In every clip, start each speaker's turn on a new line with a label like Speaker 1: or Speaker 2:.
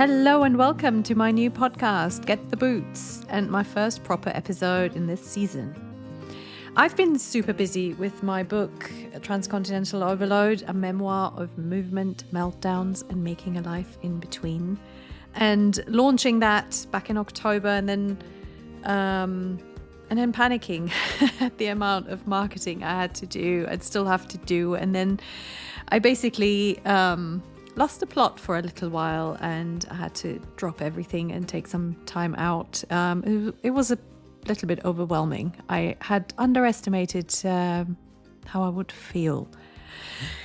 Speaker 1: Hello and welcome to my new podcast, Get the Boots, and my first proper episode in this season. I've been super busy with my book, Transcontinental Overload, a memoir of movement, meltdowns, and making a life in between, and launching that back in October, and then panicking at the amount of marketing I had to do and still have to do, and then I basically lost the plot for a little while, and I had to drop everything and take some time out. It was a little bit overwhelming. I had underestimated how I would feel.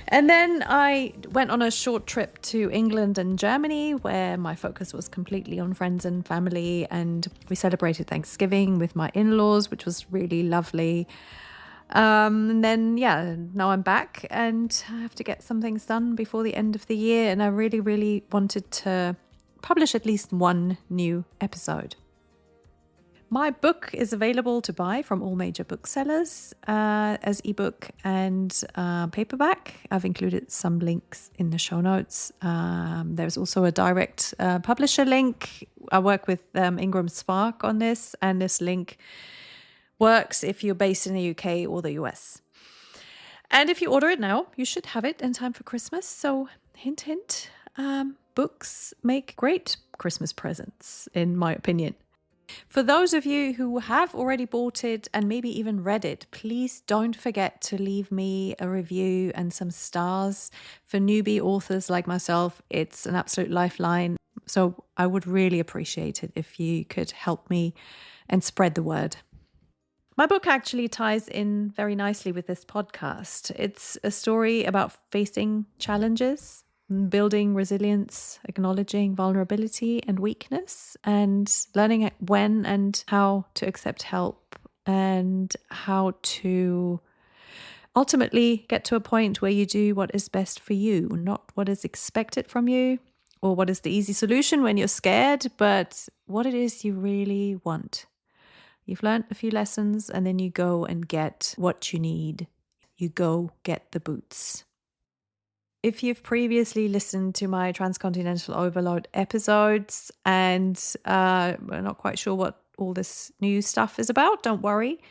Speaker 1: And then I went on a short trip to England and Germany, where my focus was completely on friends and family, and we celebrated Thanksgiving with my in-laws, which was really lovely. And then, now I'm back and I have to get some things done before the end of the year. And I really, really wanted to publish at least one new episode. My book is available to buy from all major booksellers as ebook and paperback. I've included some links in the show notes. There's also a direct publisher link. I work with Ingram Spark on this, and this link works if you're based in the UK or the US. And if you order it now, you should have it in time for Christmas. So hint, hint, books make great Christmas presents, in my opinion. For those of you who have already bought it and maybe even read it, please don't forget to leave me a review and some stars. For newbie authors like myself, it's an absolute lifeline. So I would really appreciate it if you could help me and spread the word. My book actually ties in very nicely with this podcast. It's a story about facing challenges, building resilience, acknowledging vulnerability and weakness, and learning when and how to accept help, and how to ultimately get to a point where you do what is best for you, not what is expected from you or what is the easy solution when you're scared, but what it is you really want. You've learned a few lessons, and then you go and get what you need. You go get the boots. If you've previously listened to my Transcontinental Overload episodes and are not quite sure what all this new stuff is about, don't worry.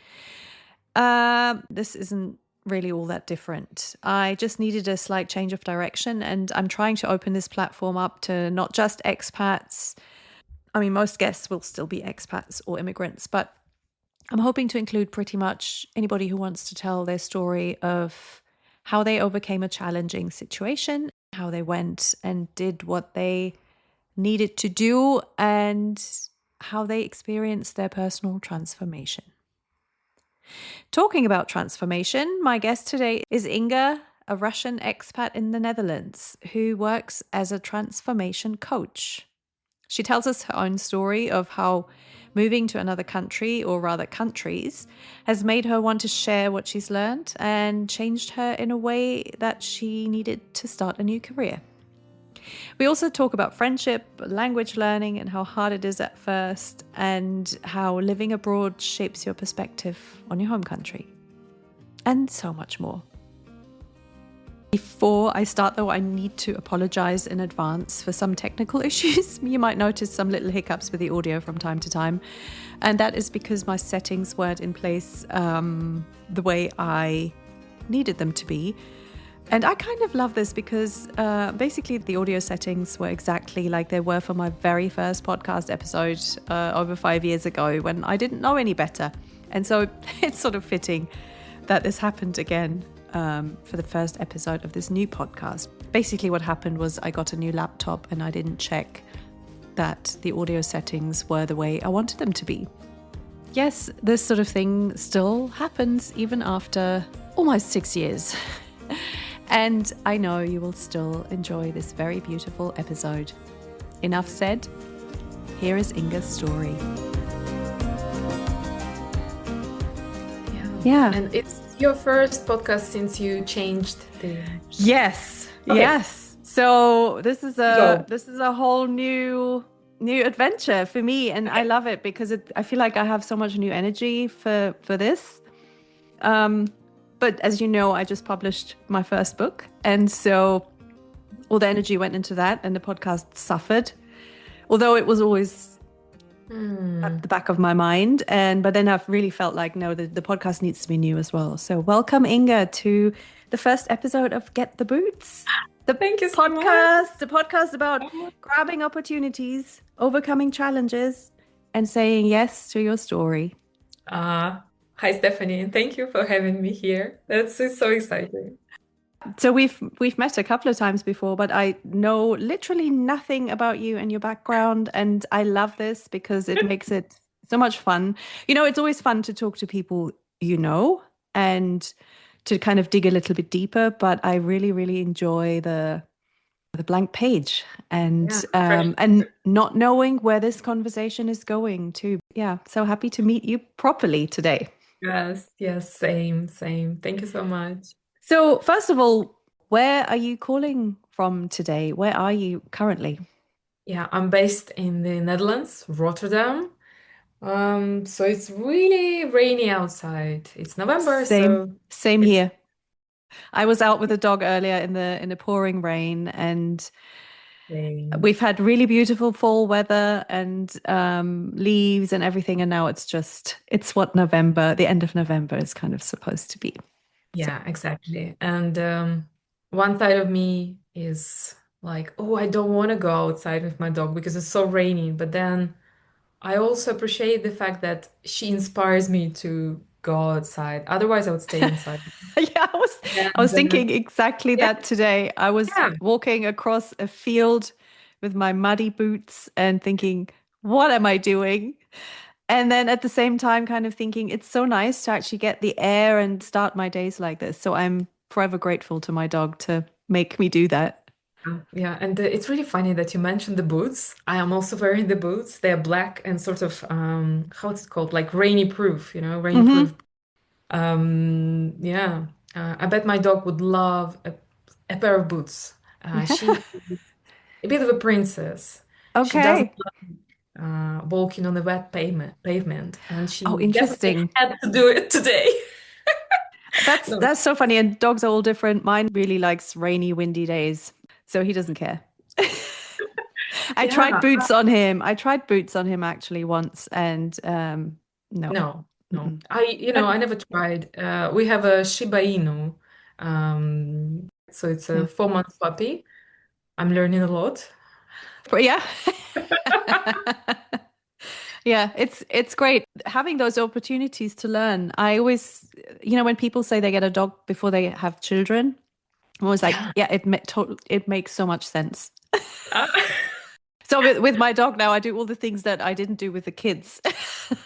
Speaker 1: This isn't really all that different. I just needed a slight change of direction, and I'm trying to open this platform up to not just expats. I mean, most guests will still be expats or immigrants, but I'm hoping to include pretty much anybody who wants to tell their story of how they overcame a challenging situation, how they went and did what they needed to do, and how they experienced their personal transformation. Talking about transformation, my guest today is Inga, a Russian expat in the Netherlands who works as a transformation coach. She tells us her own story of how moving to another country, or rather countries, has made her want to share what she's learned and changed her in a way that she needed to start a new career. We also talk about friendship, language learning, and how hard it is at first, and how living abroad shapes your perspective on your home country, and so much more. Before I start, though, I need to apologize in advance for some technical issues. You might notice some little hiccups with the audio from time to time. And that is because my settings weren't in place the way I needed them to be. And I kind of love this because basically the audio settings were exactly like they were for my very first podcast episode over 5 years ago, when I didn't know any better. And so it's sort of fitting that this happened again. For the first episode of this new podcast. Basically what happened was I got a new laptop and I didn't check that the audio settings were the way I wanted them to be. Yes, this sort of thing still happens even after almost 6 years. And I know you will still enjoy this very beautiful episode. Enough said, here is Inga's story.
Speaker 2: Yeah. And it's your first podcast since you changed the...
Speaker 1: Yes.
Speaker 2: Okay.
Speaker 1: Yes. So this is a whole new adventure for me, and I love it because I feel like I have so much new energy for this. But as you know, I just published my first book, and so all the energy went into that, and the podcast suffered. although it was always at
Speaker 2: Hmm.
Speaker 1: the back of my mind. And but then I've really felt like no, the podcast needs to be new as well. So welcome Inga to the first episode of Get the Boots, the
Speaker 2: Thank you so much.
Speaker 1: the podcast about grabbing opportunities, overcoming challenges, and saying yes to your story.
Speaker 2: Uh, Hi, Stephanie, and thank you for having me here. So exciting.
Speaker 1: So we've met a couple of times before, but I know literally nothing about you and your background, and I love this because it makes it so much fun. You know, it's always fun to talk to people you know and to kind of dig a little bit deeper, but I really, really enjoy the blank page
Speaker 2: Yeah, fresh.
Speaker 1: and not knowing where this conversation is going to. Yeah, so happy to meet you properly today.
Speaker 2: Yes, yes, same, same. Thank you so much.
Speaker 1: So, first of all, where are you calling from today? Where are you currently?
Speaker 2: Yeah, I'm based in the Netherlands, Rotterdam. So it's really rainy outside. It's November,
Speaker 1: Same,
Speaker 2: so
Speaker 1: same
Speaker 2: it's
Speaker 1: here. I was out with the dog earlier in the pouring rain, and
Speaker 2: rain.
Speaker 1: we've had really beautiful fall weather and leaves and everything. And now it's what November, the end of November is kind of supposed to be. So,
Speaker 2: Yeah, exactly. And one side of me is like, oh, I don't want to go outside with my dog because it's so rainy. But then I also appreciate the fact that she inspires me to go outside. Otherwise, I would stay inside.
Speaker 1: yeah, I was
Speaker 2: And
Speaker 1: thinking exactly
Speaker 2: yeah,
Speaker 1: that today. I was
Speaker 2: yeah.
Speaker 1: walking across a field with my muddy boots and thinking, what am I doing? And then at the same time, kind of thinking, it's so nice to actually get the air and start my days like this. So I'm forever grateful to my dog to make me do that.
Speaker 2: Yeah, and it's really funny that you mentioned the boots. I am also wearing the boots. They're black and sort of how's it called? Like rainy proof, rain
Speaker 1: Hmm.
Speaker 2: proof. Yeah. I bet my dog would love a pair of boots. She is a bit of a princess. She doesn't
Speaker 1: Okay.
Speaker 2: walking on the wet pavement, and
Speaker 1: Oh,
Speaker 2: she definitely
Speaker 1: interesting.
Speaker 2: had to do it today. No,
Speaker 1: That's so funny. And dogs are all different. Mine really likes rainy, windy days, so he doesn't care. I tried
Speaker 2: yeah,
Speaker 1: boots on him. I tried boots on him actually once, and no.
Speaker 2: no, no.
Speaker 1: Mm-mm.
Speaker 2: I never tried. We have a Shiba Inu, so it's a
Speaker 1: Mm.
Speaker 2: 4 month puppy. I'm learning a lot.
Speaker 1: But yeah. Yeah, it's great having those opportunities to learn. I always, when people say they get a dog before they have children, I'm always like,
Speaker 2: Yeah.
Speaker 1: yeah, it makes so much sense. So with my dog now, I do all the things that I didn't do with the kids.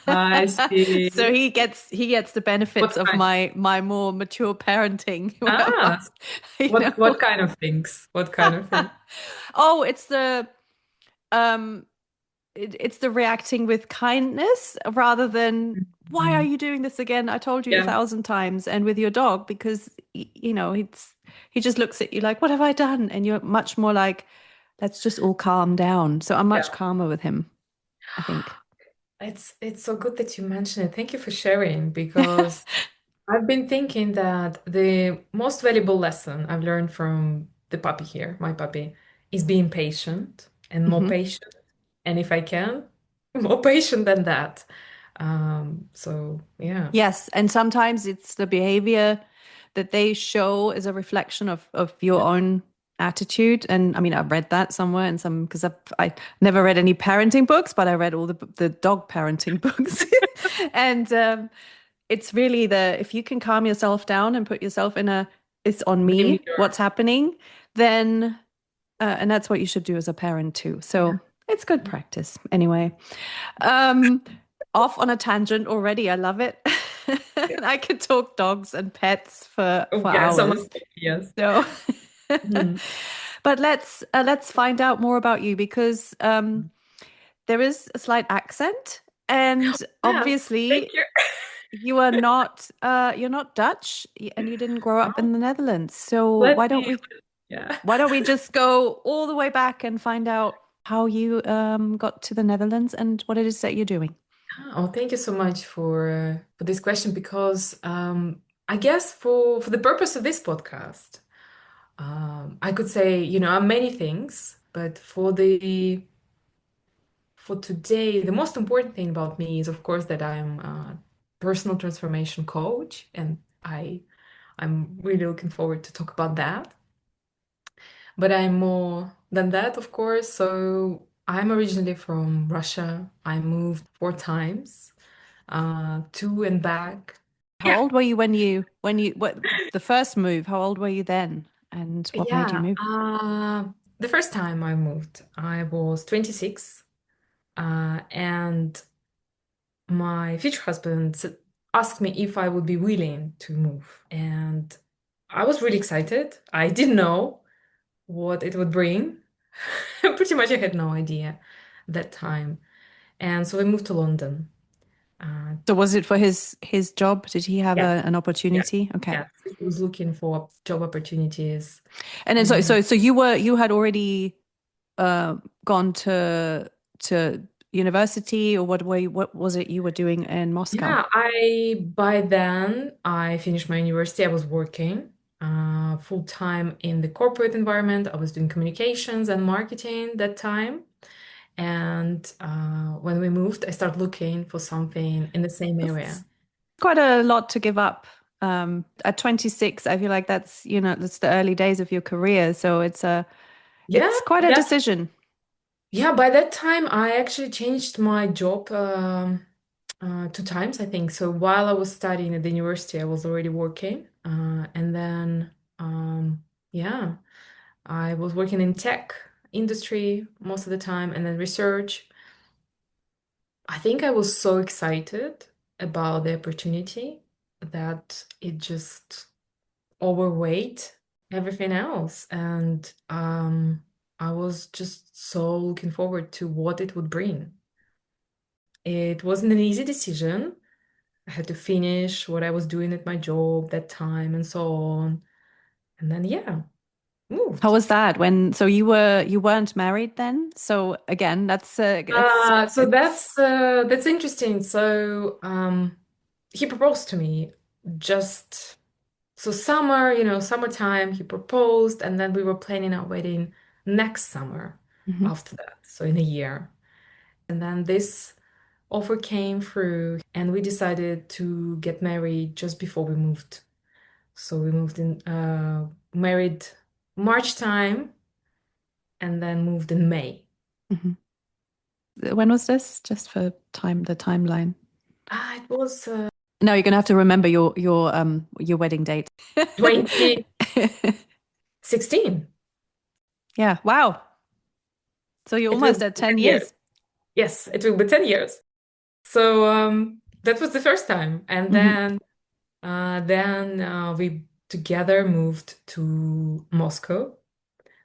Speaker 2: I
Speaker 1: So
Speaker 2: see.
Speaker 1: he gets the benefits
Speaker 2: What
Speaker 1: of
Speaker 2: kind?
Speaker 1: my more mature parenting.
Speaker 2: Ah,
Speaker 1: Whereas, you
Speaker 2: what
Speaker 1: know,
Speaker 2: kind of things? What kind of things?
Speaker 1: oh, um it's the reacting with kindness rather than why are
Speaker 2: Mhm.
Speaker 1: you doing this again? I told you a
Speaker 2: Yeah,
Speaker 1: thousand times. And with your dog, because he just looks at you like, what have I done? And you're much more like, let's just all calm down. So I'm much
Speaker 2: yeah.
Speaker 1: calmer with him, I think.
Speaker 2: It's so good that you mentioned it. Thank you for sharing because I've been thinking that the most valuable lesson I've learned from the puppy here, my puppy, is being patient and more
Speaker 1: Hmm.
Speaker 2: patient. And if I can, more patient than that. So yeah.
Speaker 1: Yes, and sometimes it's the behavior that they show is a reflection of your own attitude. And I mean, I read that somewhere in some because I never read any parenting books, but I read all the dog parenting books. And it's really the if you can calm yourself down and put yourself in a it's on
Speaker 2: Blame
Speaker 1: me,
Speaker 2: your
Speaker 1: what's happening, then and that's what you should do as a parent too.
Speaker 2: yeah.
Speaker 1: So it's good practice. Anyway, um, off on a tangent already. I love it.
Speaker 2: Yeah.
Speaker 1: I could talk dogs and pets for
Speaker 2: Oh
Speaker 1: for
Speaker 2: yeah,
Speaker 1: hours.
Speaker 2: someone yes.
Speaker 1: So,
Speaker 2: Hmm.
Speaker 1: but let's find out more about you because there is a slight accent, and
Speaker 2: Yeah, thank
Speaker 1: obviously
Speaker 2: you.
Speaker 1: you're not Dutch and you didn't grow up in
Speaker 2: Oh,
Speaker 1: the Netherlands. So
Speaker 2: let me yeah.
Speaker 1: why don't we just go all the way back and find out how you got to the Netherlands and what it is that you're doing?
Speaker 2: Oh, thank you so much for this question because I guess for the purpose of this podcast, I could say, many things, but for the for today, the most important thing about me is, of course, that I'm a personal transformation coach, and I'm really looking forward to talk about that. But I'm more than that, of course. So I'm originally from Russia. I moved 4 times, to and back.
Speaker 1: How
Speaker 2: Yeah.
Speaker 1: old were you when you what the first move? How old were you then? And what made you
Speaker 2: Yeah.
Speaker 1: move?
Speaker 2: The first time I moved, I was 26, and my future husband asked me if I would be willing to move. And I was really excited. I didn't know what it would bring. Pretty much, I had no idea that time. And so we moved to London. Uh,
Speaker 1: So was it for his job? Did he have
Speaker 2: yeah,
Speaker 1: an
Speaker 2: yeah,
Speaker 1: opportunity? Okay.
Speaker 2: yeah. He was looking for job opportunities.
Speaker 1: And then so
Speaker 2: And
Speaker 1: so so you had already gone to university, or what was it you were doing in Moscow?
Speaker 2: yeah, I by then I finished my university. I was working full time in the corporate environment. I was doing communications and marketing that time. And when we moved, I started looking for something in the same
Speaker 1: That's
Speaker 2: area.
Speaker 1: quite a lot to give up. At 26, I feel like that's the early days of your career. So
Speaker 2: Yeah,
Speaker 1: it's quite a
Speaker 2: that
Speaker 1: decision.
Speaker 2: yeah. By that time, I actually changed my job 2 times, I think. So while I was studying at the university, I was already working, and then yeah, I was working in tech industry most of the time, and then research. I think I was so excited about the opportunity that it just overweight everything else. And I was just so looking forward to what it would bring. It wasn't an easy decision. I had to finish what I was doing at my job that time and so on. And then, yeah,
Speaker 1: How
Speaker 2: moved.
Speaker 1: was that so you weren't married then? So again,
Speaker 2: So
Speaker 1: it's
Speaker 2: that's interesting. So he proposed to me just so summer, summertime, he proposed, and then we were planning our wedding next summer
Speaker 1: Mhm,
Speaker 2: after that, so in a year. And then this offer came through, and we decided to get married just before we moved. So we moved in, married March time, and then moved in May.
Speaker 1: mhm. When was this? Just for the timeline.
Speaker 2: It was
Speaker 1: No, you're gonna have to remember your wedding date.
Speaker 2: 2016.
Speaker 1: Yeah, wow. So you're
Speaker 2: It will
Speaker 1: almost
Speaker 2: be
Speaker 1: at 10
Speaker 2: 10 years.
Speaker 1: years.
Speaker 2: Yes, it will be 10 years. So that was the first time. And
Speaker 1: Hmm.
Speaker 2: then we together moved to Moscow,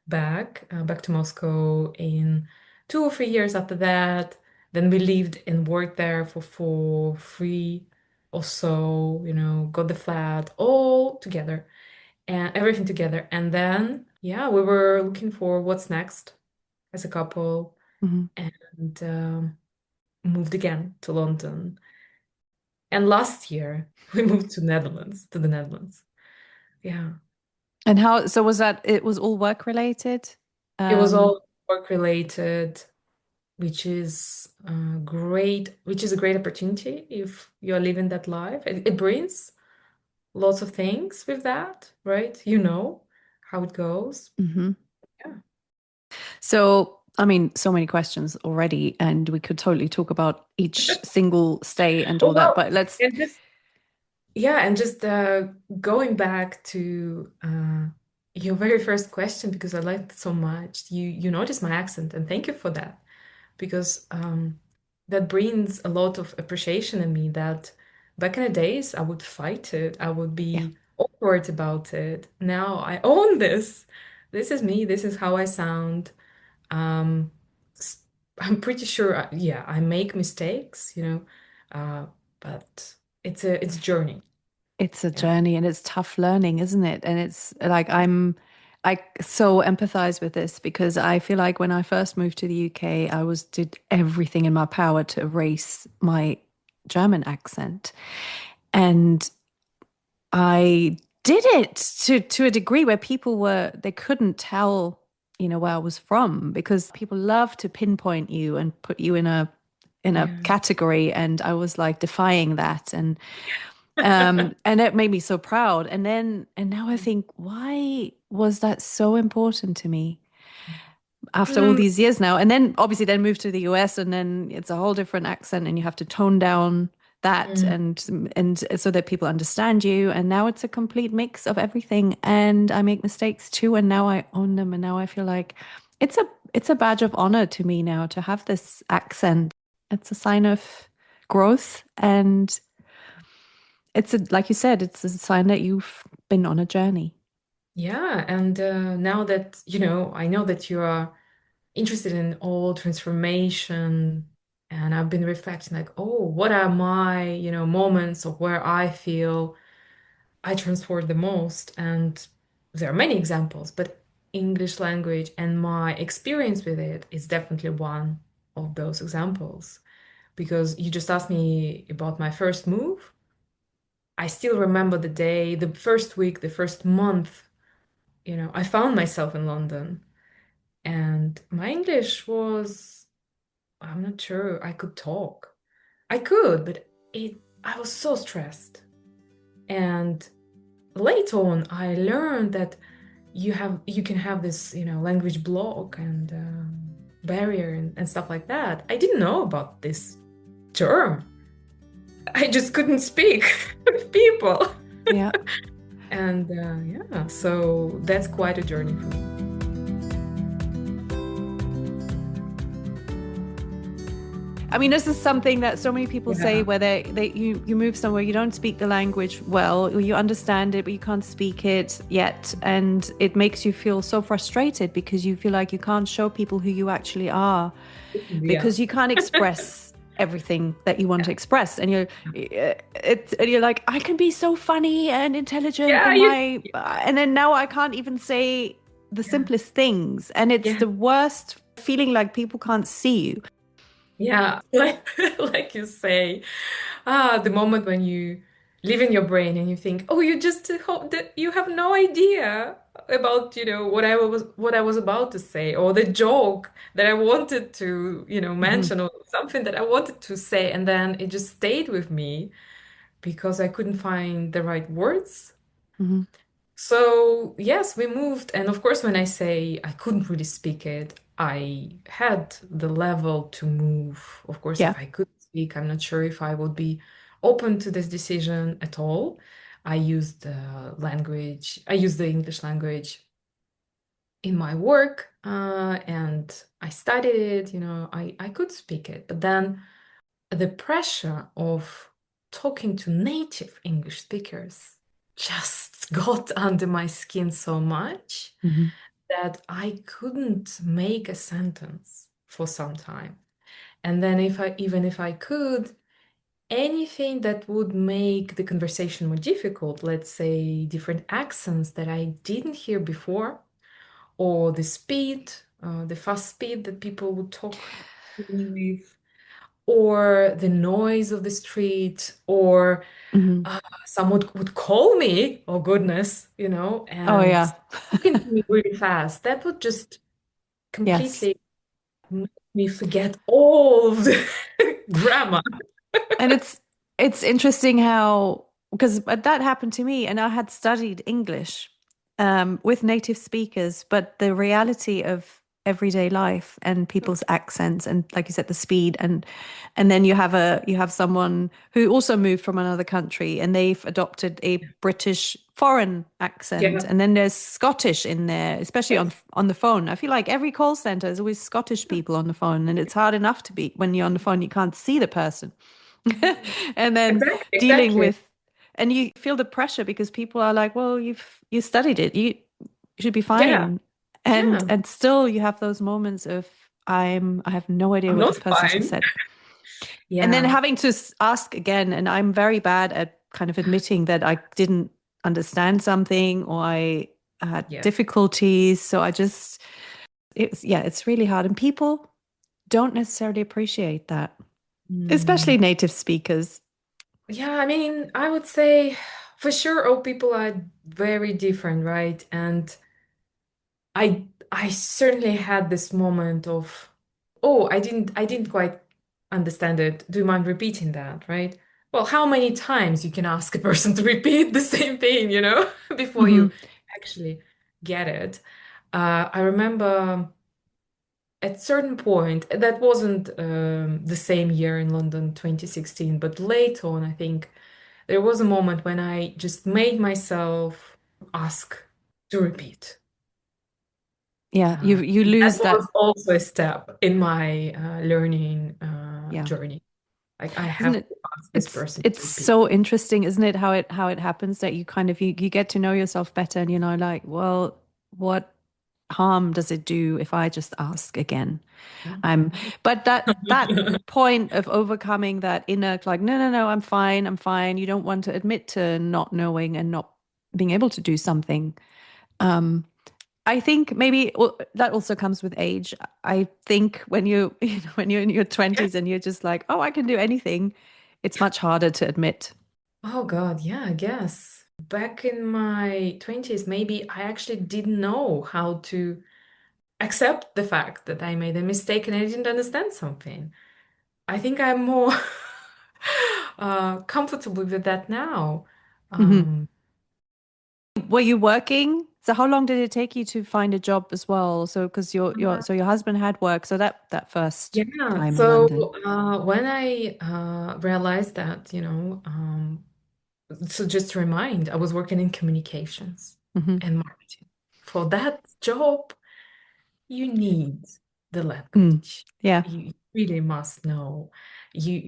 Speaker 2: back to Moscow in 2 or 3 years after that. Then we lived and worked there for 3 or so, got the flat all together and everything together. And then, yeah, we were looking for what's next as a couple,
Speaker 1: Hmm.
Speaker 2: and moved again to London. And last year we moved to the Netherlands. Yeah.
Speaker 1: And so was that it was all work related?
Speaker 2: It was
Speaker 1: Um,
Speaker 2: all work related, which is a great opportunity if you're living that life. It brings lots of things with that, right? You know how it goes.
Speaker 1: mhm.
Speaker 2: Yeah.
Speaker 1: So, I mean, so many questions already, and we could totally talk about each single stay and
Speaker 2: Oh,
Speaker 1: all that,
Speaker 2: well,
Speaker 1: but let's,
Speaker 2: and just yeah, and just going back to your very first question, because I liked it so much. You noticed my accent, and thank you for that, because that brings a lot of appreciation in me that back in the days I would fight it. I would
Speaker 1: yeah,
Speaker 2: be awkward about it. Now I own this. This is me. This is how I sound. Um, s- I'm pretty sure, yeah, I make mistakes, but it's a journey.
Speaker 1: it's a
Speaker 2: Yeah.
Speaker 1: journey and it's tough learning, isn't it? And it's like I so empathize with this because I feel like when I first moved to the UK, did everything in my power to erase my German accent. And I did it to a degree where they couldn't tell. where I was from, because people love to pinpoint you and put you in a
Speaker 2: Yeah.
Speaker 1: category, and I was like defying that, and it made me so proud. And now I think, why was that so important to me after all
Speaker 2: Mm,
Speaker 1: these years now? And then obviously then moved to the US, and then it's a whole different accent, and you have to tone down that,
Speaker 2: mm.
Speaker 1: and so that people understand you. And now it's a complete mix of everything, and I make mistakes too, and now I own them, and now I feel like it's a it's a badge of honor to me now to have this accent. It's a sign of growth, and like you said, it's a sign that you've been on a journey.
Speaker 2: Yeah, and now that, I know that you are interested in all transformation, and I've been reflecting like, oh, what are my, moments of where I feel I transform the most? And there are many examples, but English language and my experience with it is definitely one of those examples. Because you just asked me about my first move. I still remember the day, the first week, the first month, I found myself in London, and my English was, I'm not sure I could talk. I could, but I was so stressed. And later on, I learned that you can have this, language block and barrier and stuff like that. I didn't know about this term. I just couldn't speak with people.
Speaker 1: Yeah.
Speaker 2: And yeah, so that's quite a journey for me.
Speaker 1: I mean, this is something that so many people say,
Speaker 2: Yeah.
Speaker 1: where you move somewhere, you don't speak the language well, or you understand it, but you can't speak it yet. And it makes you feel so frustrated because you feel like you can't show people who you actually are,
Speaker 2: Yeah.
Speaker 1: because you can't express everything that you want to express. And you're like, I can be so funny and intelligent
Speaker 2: Yeah,
Speaker 1: in my, and then now I can't even say the
Speaker 2: yeah,
Speaker 1: simplest things. And it's
Speaker 2: yeah,
Speaker 1: the worst feeling, like people can't see you.
Speaker 2: yeah. Like you say, the moment when you live in your brain and you think, oh, you just hope that you have no idea about, what I was about to say, or the joke that I wanted to,
Speaker 1: Hmm.
Speaker 2: mention, or something that I wanted to say, and then it just stayed with me because I couldn't find the right words.
Speaker 1: Hmm.
Speaker 2: So, yes, we moved. And of course, when I say I couldn't really speak it, I had the level to move. Of course,
Speaker 1: Yeah.
Speaker 2: if I could speak, I'm not sure if I would be open to this decision at all. I used the English language in my work, and I studied it, I could speak it. But then the pressure of talking to native English speakers just got under my skin so much
Speaker 1: Hmm.
Speaker 2: that I couldn't make a sentence for some time. And then even if I could, anything that would make the conversation more difficult, let's say different accents that I didn't hear before, or the speed, the fast speed that people would talk to me with, or the noise of the street, or
Speaker 1: Hmm.
Speaker 2: someone would call me, oh goodness,
Speaker 1: Oh,
Speaker 2: and
Speaker 1: yeah.
Speaker 2: talking to me really fast. That would just
Speaker 1: Yes.
Speaker 2: completely make me forget all of the grammar.
Speaker 1: And it's interesting how, because that happened to me, and I had studied English with native speakers, but the reality of everyday life and people's accents, and like you said, the speed, and then you have someone who also moved from another country, and they've adopted a British foreign accent,
Speaker 2: Yeah.
Speaker 1: and then there's Scottish in there, especially
Speaker 2: Yes.
Speaker 1: on the phone. I feel like every call center is always Scottish people on the phone, and it's hard enough to be, when you're on the phone, you can't see the person.
Speaker 2: Mm.
Speaker 1: And then
Speaker 2: Exactly,
Speaker 1: dealing
Speaker 2: exactly.
Speaker 1: with, and you feel the pressure because people are like, well, you studied it, you should be
Speaker 2: Yeah,
Speaker 1: fine. and
Speaker 2: yeah.
Speaker 1: and still you have those moments of, I have no idea
Speaker 2: I'm
Speaker 1: what
Speaker 2: not
Speaker 1: this person just
Speaker 2: fine.
Speaker 1: said, and then
Speaker 2: Yeah,
Speaker 1: having to ask again. And I'm very bad at kind of admitting that I didn't understand something, or I had
Speaker 2: yeah.
Speaker 1: difficulties. So it's really hard, and people don't necessarily appreciate that, especially
Speaker 2: Mm.
Speaker 1: native speakers.
Speaker 2: Yeah, I mean, I would say for sure all people are very different, right? And I certainly had this moment of, oh, I didn't quite understand it. Do you mind repeating that, right? Well, how many times you can ask a person to repeat the same thing, before
Speaker 1: Hmm.
Speaker 2: you actually get it? I remember at certain point, that wasn't the same year in London, 2016, but late on, I think there was a moment when I just made myself ask to repeat.
Speaker 1: Yeah, you
Speaker 2: That
Speaker 1: lose
Speaker 2: was
Speaker 1: that.
Speaker 2: also a step in my learning
Speaker 1: Yeah.
Speaker 2: journey. Like I
Speaker 1: Isn't
Speaker 2: have
Speaker 1: it?
Speaker 2: to ask this
Speaker 1: It's
Speaker 2: person
Speaker 1: it's
Speaker 2: to repeat.
Speaker 1: so interesting, isn't it? How it happens that you kind of you get to know yourself better, and like, well, what harm does it do if I just ask again? I'm, but that point of overcoming that inner like, no, no, no, I'm fine, I'm fine. You don't want to admit to not knowing and not being able to do something. Um, I think maybe that also comes with age. I think when when you're in your
Speaker 2: Yeah.
Speaker 1: 20s and you're just like, oh, I can do anything, it's much harder to admit.
Speaker 2: Oh God, yeah, I guess. Back in my 20s, maybe I actually didn't know how to accept the fact that I made a mistake and I didn't understand something. I think I'm more comfortable with that now.
Speaker 1: Hmm.
Speaker 2: Um,
Speaker 1: Were you working? So how long did it take you to find a job as well? So because your husband had work, so that first
Speaker 2: yeah,
Speaker 1: time in
Speaker 2: so
Speaker 1: London.
Speaker 2: when I realized that, so just to remind, I was working in communications
Speaker 1: Hmm.
Speaker 2: and marketing. For that job, you need the
Speaker 1: Mm.
Speaker 2: language.
Speaker 1: Yeah.
Speaker 2: You really must know.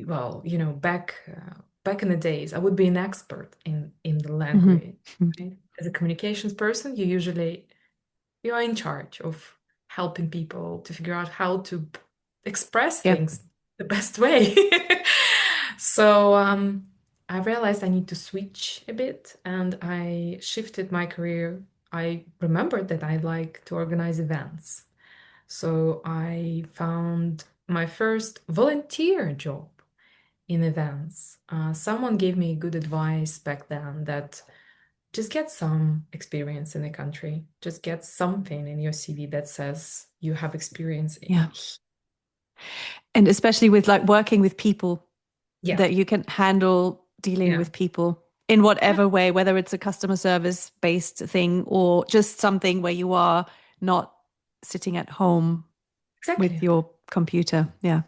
Speaker 2: Well, back in the days, I would be an expert in the
Speaker 1: Hmm.
Speaker 2: language, right? As a communications person, you are in charge of helping people to figure out how to express
Speaker 1: Yep.
Speaker 2: things the best way. So I realized I need to switch a bit, and I shifted my career. I remembered that I like to organize events. So I found my first volunteer job in events. Someone gave me good advice back then that just get some experience in the country. Just get something in your CV that says you have experience.
Speaker 1: Yeah. And especially with like working with people,
Speaker 2: Yeah,
Speaker 1: that you can handle dealing
Speaker 2: yeah,
Speaker 1: with people in
Speaker 2: yeah,
Speaker 1: whatever way, whether it's a customer service based thing or just something where you are not sitting at home with
Speaker 2: exactly.
Speaker 1: your computer. Yeah.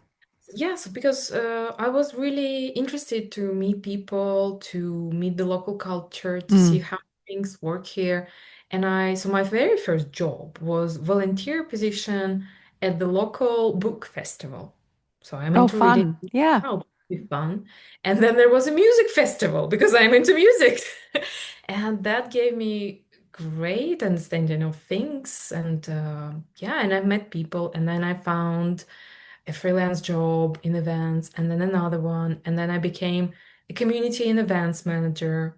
Speaker 2: Yes, because I was really interested to meet people, to meet the local culture, to see
Speaker 1: Mm.
Speaker 2: how things work here. So my very first job was volunteer position at the local book festival. So I'm
Speaker 1: Oh,
Speaker 2: into reading.
Speaker 1: fun. Yeah.
Speaker 2: Oh, it'd be fun. And then there was a music festival because I'm into music. And that gave me great understanding of things. And yeah, and I met people. And then I found a freelance job in events, and then another one. And then I became a community and events manager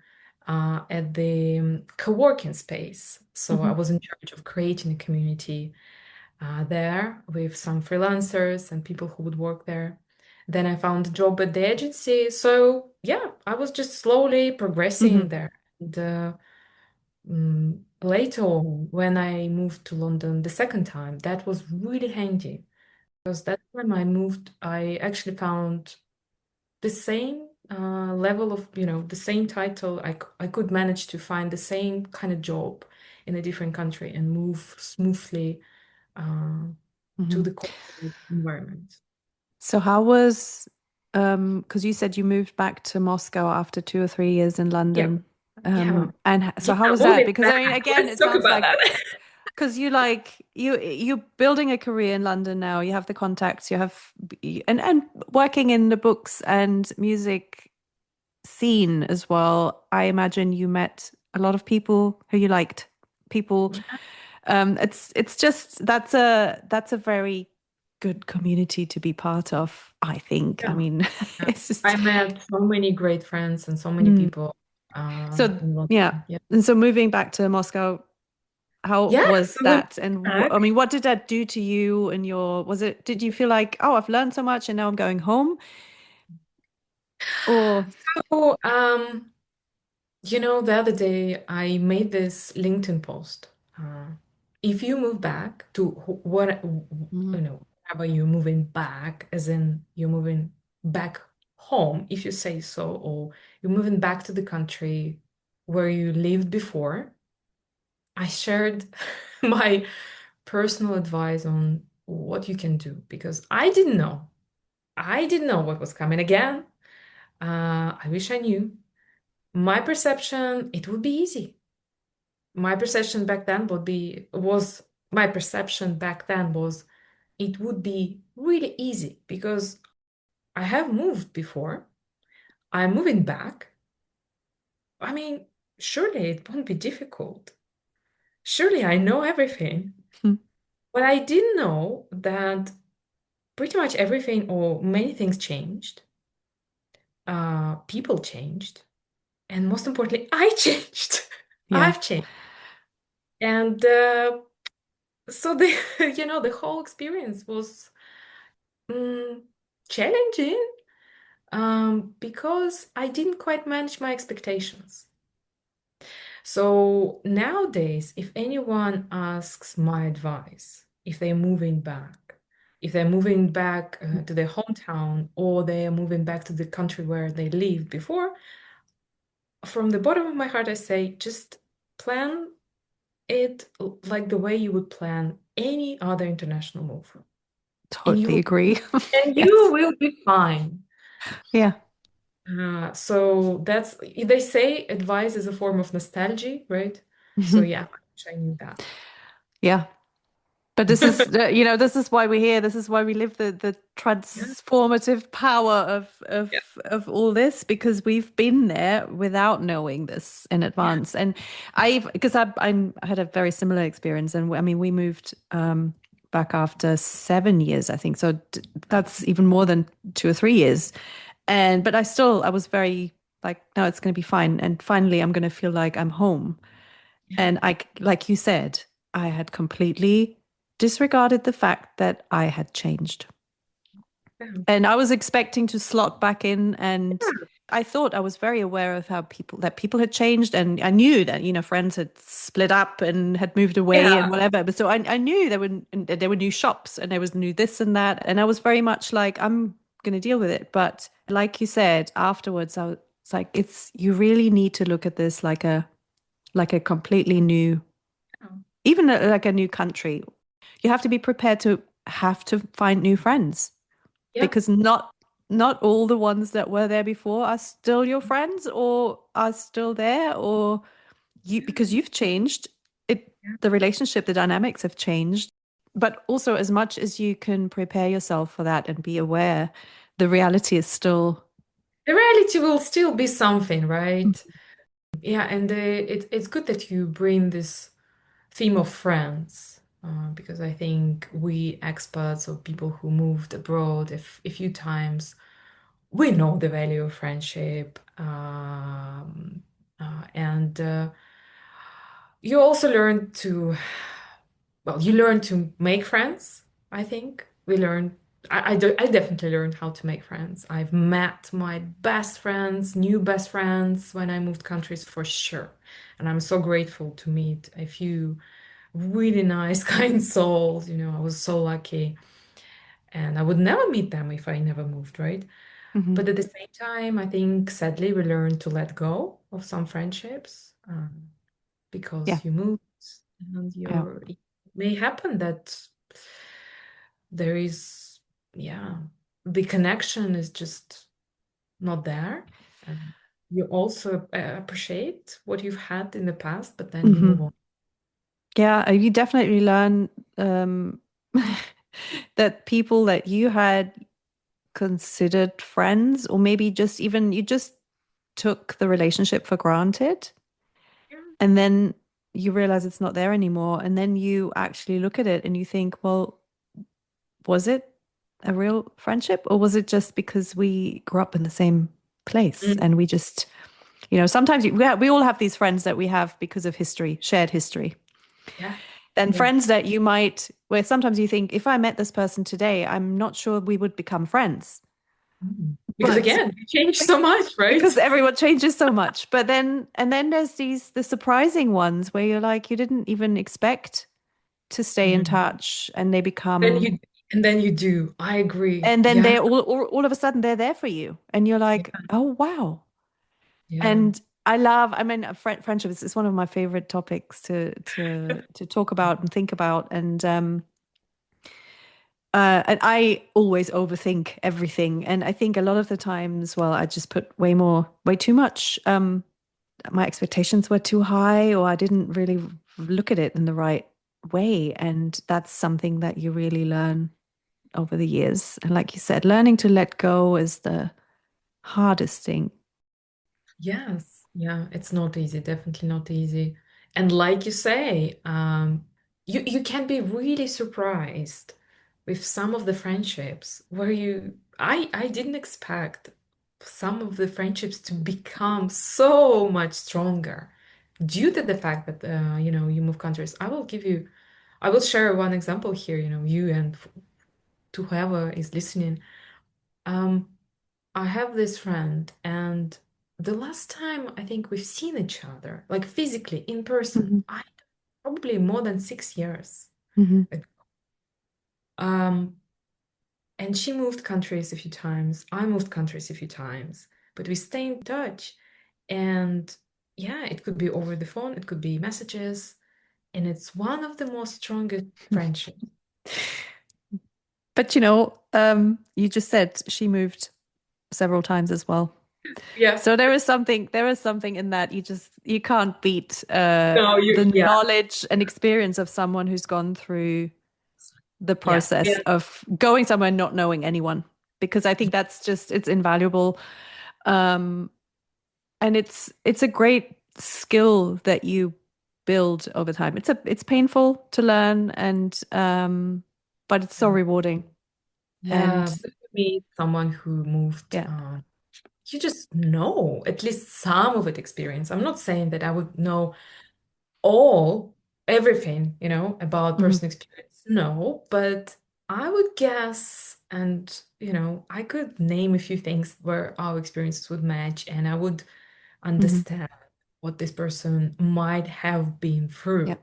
Speaker 2: at the co-working space. So I
Speaker 1: Hmm.
Speaker 2: was in charge of creating a community there with some freelancers and people who would work there. Then I found a job at the agency. So yeah, I was just slowly progressing
Speaker 1: Hmm.
Speaker 2: there. And later on, when I moved to London the second time, that was really handy because that time I moved, I actually found the same level of, the same title. I could manage to find the same kind of job in a different country and move smoothly uh, to
Speaker 1: Hmm.
Speaker 2: the corporate environment.
Speaker 1: So how was, because you said you moved back to Moscow after 2 or 3 years in
Speaker 2: Yeah,
Speaker 1: London.
Speaker 2: yeah,
Speaker 1: So
Speaker 2: yeah.
Speaker 1: how was that?
Speaker 2: Moving
Speaker 1: Because I mean,
Speaker 2: back.
Speaker 1: again,
Speaker 2: Let's
Speaker 1: it
Speaker 2: talk
Speaker 1: sounds
Speaker 2: about
Speaker 1: like,
Speaker 2: that.
Speaker 1: because you're building a career in London now. You have the contacts, you have and working in the books and music scene as well. I imagine you met a lot of people who you liked. People,
Speaker 2: Yeah,
Speaker 1: it's just that's a very good community to be part of, I think. I
Speaker 2: yeah,
Speaker 1: mean,
Speaker 2: yeah.
Speaker 1: it's just
Speaker 2: I met so many great friends and so many
Speaker 1: mm.
Speaker 2: people
Speaker 1: So
Speaker 2: in
Speaker 1: yeah.
Speaker 2: London. Yeah,
Speaker 1: And so moving back to Moscow, how
Speaker 2: yeah.
Speaker 1: was
Speaker 2: So moving
Speaker 1: that? And I
Speaker 2: back.
Speaker 1: mean, what did that do to you and did you feel like, oh, I've learned so much and now I'm going home? Or,
Speaker 2: So, the other day I made this LinkedIn post. Uh, if you move back to what,
Speaker 1: Mhm.
Speaker 2: whenever you're moving back, as in you're moving back home, if you say so, or you're moving back to the country where you lived before, I shared my personal advice on what you can do because I didn't know. I didn't know what was coming again. I wish I knew. My perception, it would be easy. My perception back then was my perception back then was it would be really easy because I have moved before. I'm moving back. I mean, surely it won't be difficult. Surely I know everything. But I didn't know that pretty much everything or many things changed. People changed. And most importantly, I changed.
Speaker 1: Yeah.
Speaker 2: I've changed. And so the the whole experience was mm, challenging because I didn't quite manage my expectations. So nowadays, if anyone asks my advice, if they're moving back to their hometown or they are moving back to the country where they lived before, from the bottom of my heart, I say just plan it like the way you would plan any other international move, and
Speaker 1: Totally agree.
Speaker 2: you
Speaker 1: Yes.
Speaker 2: will be fine.
Speaker 1: Yeah.
Speaker 2: So that's they say advice is a form of nostalgia, right? So
Speaker 1: Mhm.
Speaker 2: yeah, I wish I knew that.
Speaker 1: Yeah. But this is, this is why we're here. This is why we live the
Speaker 2: Yeah,
Speaker 1: transformative power
Speaker 2: yeah,
Speaker 1: of all this because we've been there without knowing this in
Speaker 2: yeah.
Speaker 1: advance. And because I had a very similar experience, and I mean, we moved back after 7 years, I think. So that's even more than 2 or 3 years. But I was very like, no, it's going to be fine. And finally, I'm going to feel like I'm home.
Speaker 2: Yeah.
Speaker 1: And like you said, I had completely disregarded the fact that I had changed.
Speaker 2: Yeah.
Speaker 1: And I was expecting to slot back in, and I thought I was very aware of how people had changed, and I knew that friends had split up and had moved away and
Speaker 2: Yeah.
Speaker 1: whatever. But so I knew there were new shops and there was new this and that, and I was very much like I'm going to deal with it. But like you said, afterwards I was like, it's you really need to look at this like a completely new, even like a new country. You have to be prepared to have to find new friends
Speaker 2: Yeah.
Speaker 1: because not all the ones that were there before are still your friends or are still there, or you because you've changed it,
Speaker 2: Yeah.
Speaker 1: the relationship, the dynamics have changed. But also, as much as you can prepare yourself for that and be aware, the reality is still.
Speaker 2: The reality will still be something, right? Yeah, and it's good that you bring this theme of friends, because I think we experts or people who moved abroad a few times, we know the value of friendship. And you also learn to, well, you learn to make friends, I think. I definitely learned how to make friends. I've met my best friends, new best friends when I moved countries for sure. And I'm so grateful to meet a few really nice, kind souls. I was so lucky. And I would never meet them if I never moved, right?
Speaker 1: Mhm.
Speaker 2: But at the same time, I think sadly we learn to let go of some friendships,
Speaker 1: Yeah.
Speaker 2: because you moved and
Speaker 1: Yeah.
Speaker 2: it may happen that there is, yeah, the connection is just not there. And you also appreciate what you've had in the past, but then you move
Speaker 1: Mhm.
Speaker 2: on.
Speaker 1: Yeah, you definitely learn that people that you had considered friends, or maybe just even you just took the relationship for granted,
Speaker 2: Yeah.
Speaker 1: and then you realize it's not there anymore. And then you actually look at it and you think, well, was it a real friendship, or was it just because we grew up in the same place
Speaker 2: Mm,
Speaker 1: and we just, sometimes we all have these friends that we have because of history, shared history.
Speaker 2: yeah.
Speaker 1: Then
Speaker 2: Yeah.
Speaker 1: friends that you might, where sometimes you think, if I met this person today, I'm not sure we would become friends.
Speaker 2: Because
Speaker 1: But
Speaker 2: again, you change so much,
Speaker 1: because
Speaker 2: right?
Speaker 1: everyone changes so much. And then there's the surprising ones where you're like, you didn't even expect. to stay in
Speaker 2: Mhm.
Speaker 1: touch, and they
Speaker 2: Then
Speaker 1: become,
Speaker 2: you and then you do. I agree.
Speaker 1: and then
Speaker 2: Yeah.
Speaker 1: they're all of a sudden they're there for you, and you're like,
Speaker 2: Yeah.
Speaker 1: oh wow.
Speaker 2: Yeah.
Speaker 1: And I mean, friendship is one of my favorite topics to talk about and think about, and I always overthink everything, and I think a lot of the times, well, I just put way too much. My expectations were too high, or I didn't really look at it in the right way, and that's something that you really learn over the years. And like you said, learning to let go is the hardest thing.
Speaker 2: Yes, yeah, it's not easy, definitely not easy. And like you say, you can be really surprised with some of the friendships where I didn't expect some of the friendships to become so much stronger due to the fact that you move countries. I will share one example here, you and to whoever is listening. Um, I have this friend, and the last time I think we've seen each other, like physically in person,
Speaker 1: Hmm.
Speaker 2: I probably more than 6 years
Speaker 1: Hmm.
Speaker 2: ago. Um, and she moved countries a few times. I moved countries a few times, but we stay in touch. And yeah, it could be over the phone, it could be messages, and it's one of the most strongest friendships.
Speaker 1: But you just said she moved several times as well.
Speaker 2: Yeah.
Speaker 1: So there is something in that you can't beat
Speaker 2: No,
Speaker 1: the
Speaker 2: yeah,
Speaker 1: knowledge and experience of someone who's gone through the
Speaker 2: yeah,
Speaker 1: process
Speaker 2: yeah,
Speaker 1: of going somewhere and not knowing anyone, because I think it's invaluable. Um, and it's a great skill that you build over time. It's painful to learn, and but it's so
Speaker 2: yeah.
Speaker 1: rewarding.
Speaker 2: Yeah,
Speaker 1: And
Speaker 2: but to meet someone who moved,
Speaker 1: yeah.
Speaker 2: you just know at least some of it experience. I'm not saying that I would know everything, about
Speaker 1: Hmm.
Speaker 2: personal experience. No, but I would guess, and I could name a few things where our experiences would match, and I would
Speaker 1: Hmm.
Speaker 2: understand what this person might have been
Speaker 1: Yeah.
Speaker 2: through,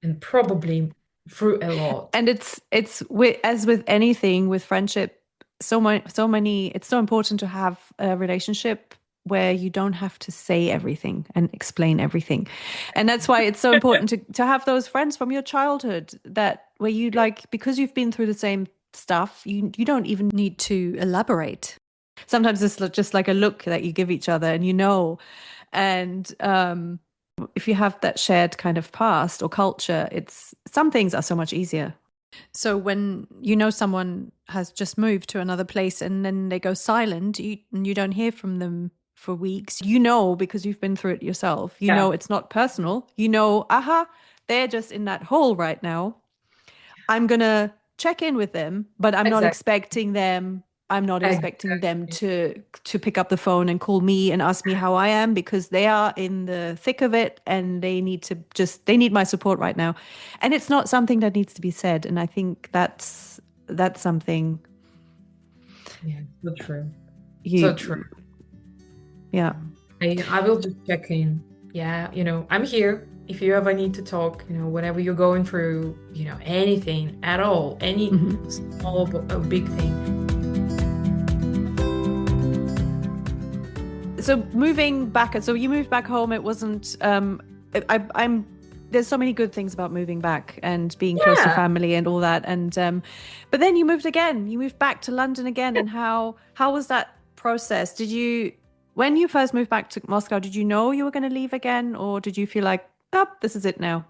Speaker 2: and probably through a lot.
Speaker 1: And it's with, as with anything with friendship, so many it's so important to have a relationship where you don't have to say everything and explain everything. And that's why it's so important to have those friends from your childhood, that where you, like, because you've been through the same stuff, you don't even need to elaborate. Sometimes it's just like a look that you give each other, and and if you have that shared kind of past or culture, it's some things are so much easier. So when someone has just moved to another place and then they go silent, and you don't hear from them for weeks, because you've been through it yourself.
Speaker 2: Yeah,
Speaker 1: It's not personal. Aha, they're just in that hole right now. I'm gonna check in with them, but
Speaker 2: exactly.
Speaker 1: I'm not expecting them
Speaker 2: Exactly.
Speaker 1: to pick up the phone and call me and ask me how I am, because they are in the thick of it, and they need my support right now. And it's not something that needs to be said. And I think that's something
Speaker 2: Yeah, so true. So true.
Speaker 1: you yeah.
Speaker 2: I will just check in. Yeah, I'm here if you ever need to talk, whatever you're going through, anything at all, any
Speaker 1: Mhm.
Speaker 2: small or big thing.
Speaker 1: So moving back, so you moved back home. It wasn't. I'm. There's so many good things about moving back and being close to
Speaker 2: Yeah.
Speaker 1: family and all that. And but then you moved again. You moved back to London again. And how was that process? When you first moved back to Moscow, did you know you were going to leave again, or did you feel like, oh, this is it now?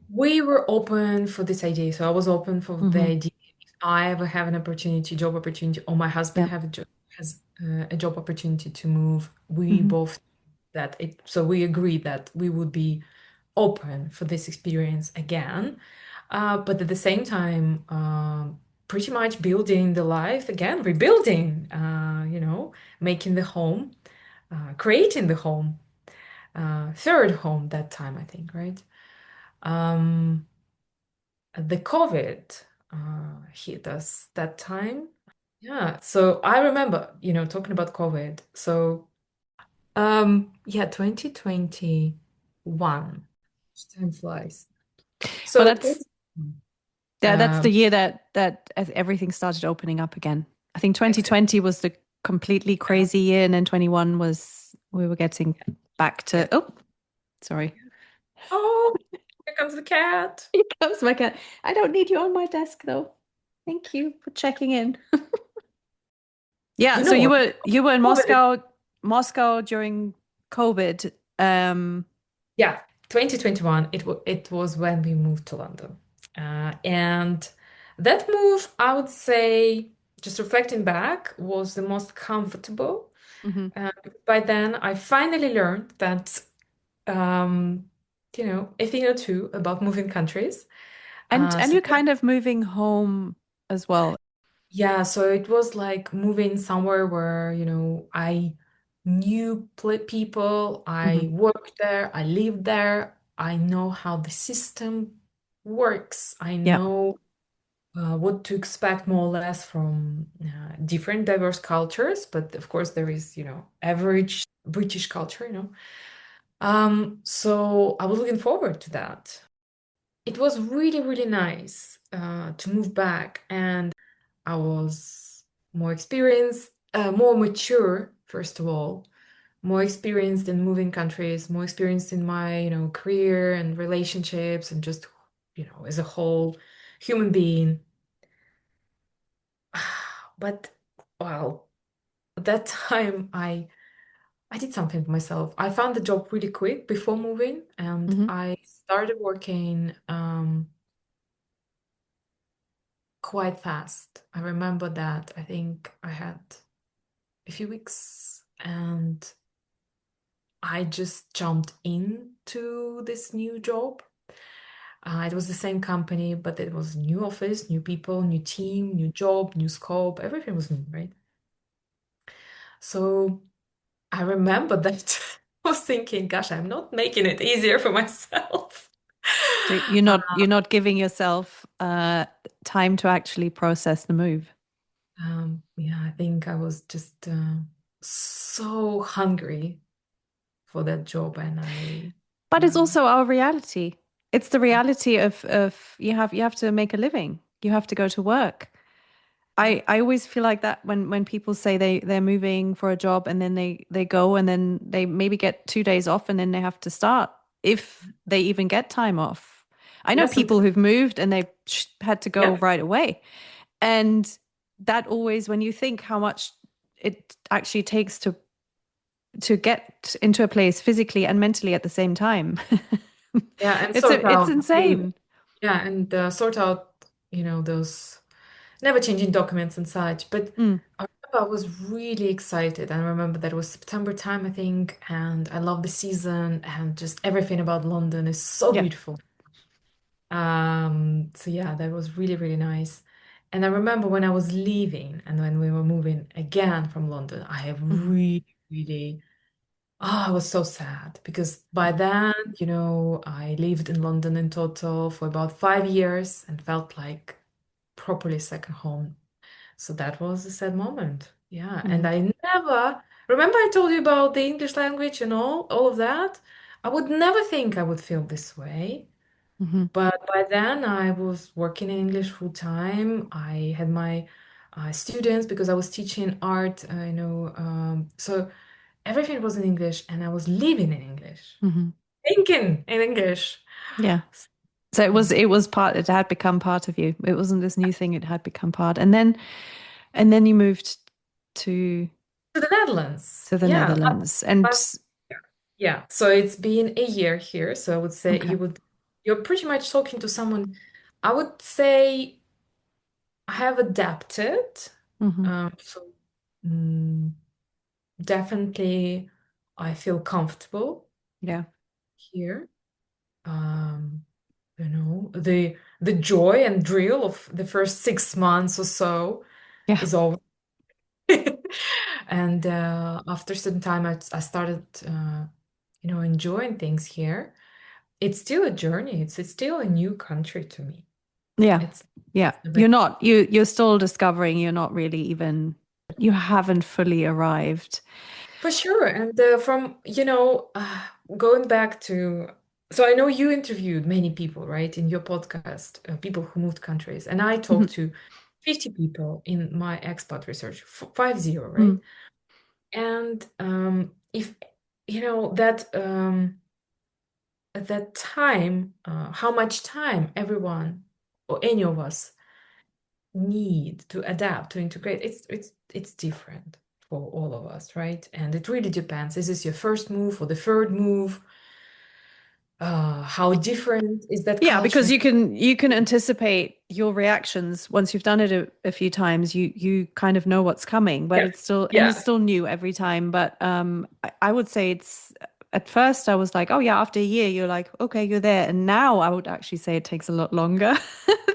Speaker 2: We were open for this idea. So I was open for the
Speaker 1: Hmm.
Speaker 2: idea. If I ever have an opportunity, job opportunity, or my husband
Speaker 1: Yeah.
Speaker 2: have has a job opportunity to move, we
Speaker 1: Hmm.
Speaker 2: both so we agreed that we would be open for this experience again. But at the same time, pretty much building the life again, rebuilding, making the home, creating the home, third home that time, I think, right? Um, the COVID hit us that time. Yeah, so I remember, talking about COVID. So, yeah, 2021. Time flies.
Speaker 1: Well,
Speaker 2: So,
Speaker 1: that's Yeah, that's the
Speaker 2: Um,
Speaker 1: year that everything started opening up again. I think
Speaker 2: exactly.
Speaker 1: 2020 was the completely crazy year, and then 21 was we were getting back
Speaker 2: Yeah.
Speaker 1: to. Oh, sorry.
Speaker 2: Oh, here comes the cat.
Speaker 1: Here comes my cat. I don't need you on my desk though. Thank you for checking in. Yeah,
Speaker 2: You
Speaker 1: so
Speaker 2: know what?
Speaker 1: you were in
Speaker 2: COVID is-
Speaker 1: Moscow during COVID.
Speaker 2: Yeah, 2021. It was when we moved to London, and that move, I would say, just reflecting back, was the most comfortable.
Speaker 1: Mhm.
Speaker 2: By then, I finally learned that a thing or two about moving countries.
Speaker 1: And
Speaker 2: So
Speaker 1: you're kind of moving home as well.
Speaker 2: yeah, so it was like moving somewhere where, I knew people, I
Speaker 1: Mhm.
Speaker 2: worked there, I lived there, I know how the system works, I
Speaker 1: Yeah.
Speaker 2: know what to expect more or less from different diverse cultures, but of course there is, average British culture. So I was looking forward to that. It was really, really nice to move back, and I was more experienced, more mature, first of all, more experienced in moving countries, more experienced in my, career and relationships and just, as a whole human being. But well, at that time I did something for myself. I found the job really quick before moving, and
Speaker 1: Hmm.
Speaker 2: I started working quite fast. I remember that I think I had a few weeks and I just jumped into this new job. It was the same company, but it was new office, new people, new team, new job, new scope. Everything was new, right? So I remember that I was thinking, gosh, I'm not making it easier for myself.
Speaker 1: So you're not giving yourself time to actually process the move.
Speaker 2: Yeah, I think I was just so hungry for that job, and
Speaker 1: But it's
Speaker 2: um,
Speaker 1: also our reality. It's the reality of you have to make a living. You have to go to work.
Speaker 2: yeah,
Speaker 1: I always feel like that when people say they're moving for a job and then they go and then they maybe get 2 days off and then they have to start if they even get time off. I know
Speaker 2: yeah,
Speaker 1: people
Speaker 2: something,
Speaker 1: who've moved and they had to go
Speaker 2: yeah,
Speaker 1: right away. And that always, when you think how much it actually takes to get into a place physically and mentally at the same time,
Speaker 2: yeah, and sort
Speaker 1: it's
Speaker 2: out the
Speaker 1: insane.
Speaker 2: yeah, and sort out those never changing documents and such. But
Speaker 1: Mm,
Speaker 2: I remember I was really excited. I remember that it was September time, I think, and I love the season and just everything about London is so
Speaker 1: yeah.
Speaker 2: beautiful. So yeah, that was really, really nice. And I remember when I was leaving and when we were moving again from London, I have
Speaker 1: Hmm.
Speaker 2: really, really, I was so sad because by then, I lived in London in total for about 5 years and felt like properly second home. So that was a sad moment. Yeah. And
Speaker 1: Hmm.
Speaker 2: I never, remember I told you about the English language and all of that? I would never think I would feel this way.
Speaker 1: Hmm.
Speaker 2: But by then, I was working in English full time. I had my students because I was teaching art, so everything was in English, and I was living in English,
Speaker 1: Hmm.
Speaker 2: thinking in English.
Speaker 1: Yeah. So
Speaker 2: Um,
Speaker 1: it was part, it had become part of you. It wasn't this new thing, it had become part. And then you moved to
Speaker 2: to the Netherlands.
Speaker 1: to the
Speaker 2: Yeah.
Speaker 1: Netherlands. And
Speaker 2: Last, yeah. So it's been a year here. So I would say
Speaker 1: okay.
Speaker 2: you're pretty much talking to someone. I would say I have adapted.
Speaker 1: Hmm.
Speaker 2: So. mm, Definitely, I feel comfortable
Speaker 1: Yeah.
Speaker 2: here. Um, the joy and thrill of the first 6 months or so
Speaker 1: Yeah.
Speaker 2: is over. And after some time, I started, enjoying things here. It's still a journey. It's still a new country to me.
Speaker 1: Yeah.
Speaker 2: It's
Speaker 1: Yeah. You're not you're still discovering, you're not really even you haven't fully arrived.
Speaker 2: for sure. And from, going back to So I know you interviewed many people, right, in your podcast, people who moved countries, and I
Speaker 1: Mhm.
Speaker 2: talked to 50 people in my expat research, 50, right?
Speaker 1: Mm.
Speaker 2: And if you know that at that time, how much time everyone or any of us need to adapt, to integrate, it's different for all of us, right? And it really depends. Is this your first move or the third move? How different is that
Speaker 1: Yeah, because
Speaker 2: culture?
Speaker 1: you can anticipate your reactions once you've done it a few times. You kind of know what's coming, but
Speaker 2: Yeah,
Speaker 1: it's
Speaker 2: yeah.
Speaker 1: still new every time. But I would say it's at first I was like, oh yeah, after a year you're like, okay, you're there, and now I would actually say it takes a lot longer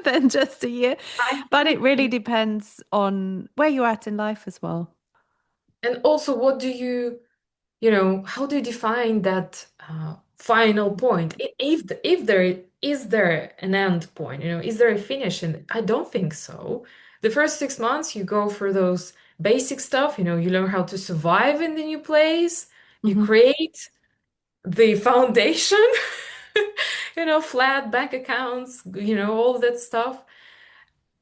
Speaker 1: than just a year.
Speaker 2: I
Speaker 1: But it really depends on where you're at in life as well.
Speaker 2: and also, what do you know, how do you define that final point? If there is there an end point, you know, is there a finish? And I don't think so. The first 6 months, you go for those basic stuff, you know, you learn how to survive in the new place, you
Speaker 1: Hmm.
Speaker 2: create the foundation, you know, flat bank accounts, you know, all that stuff.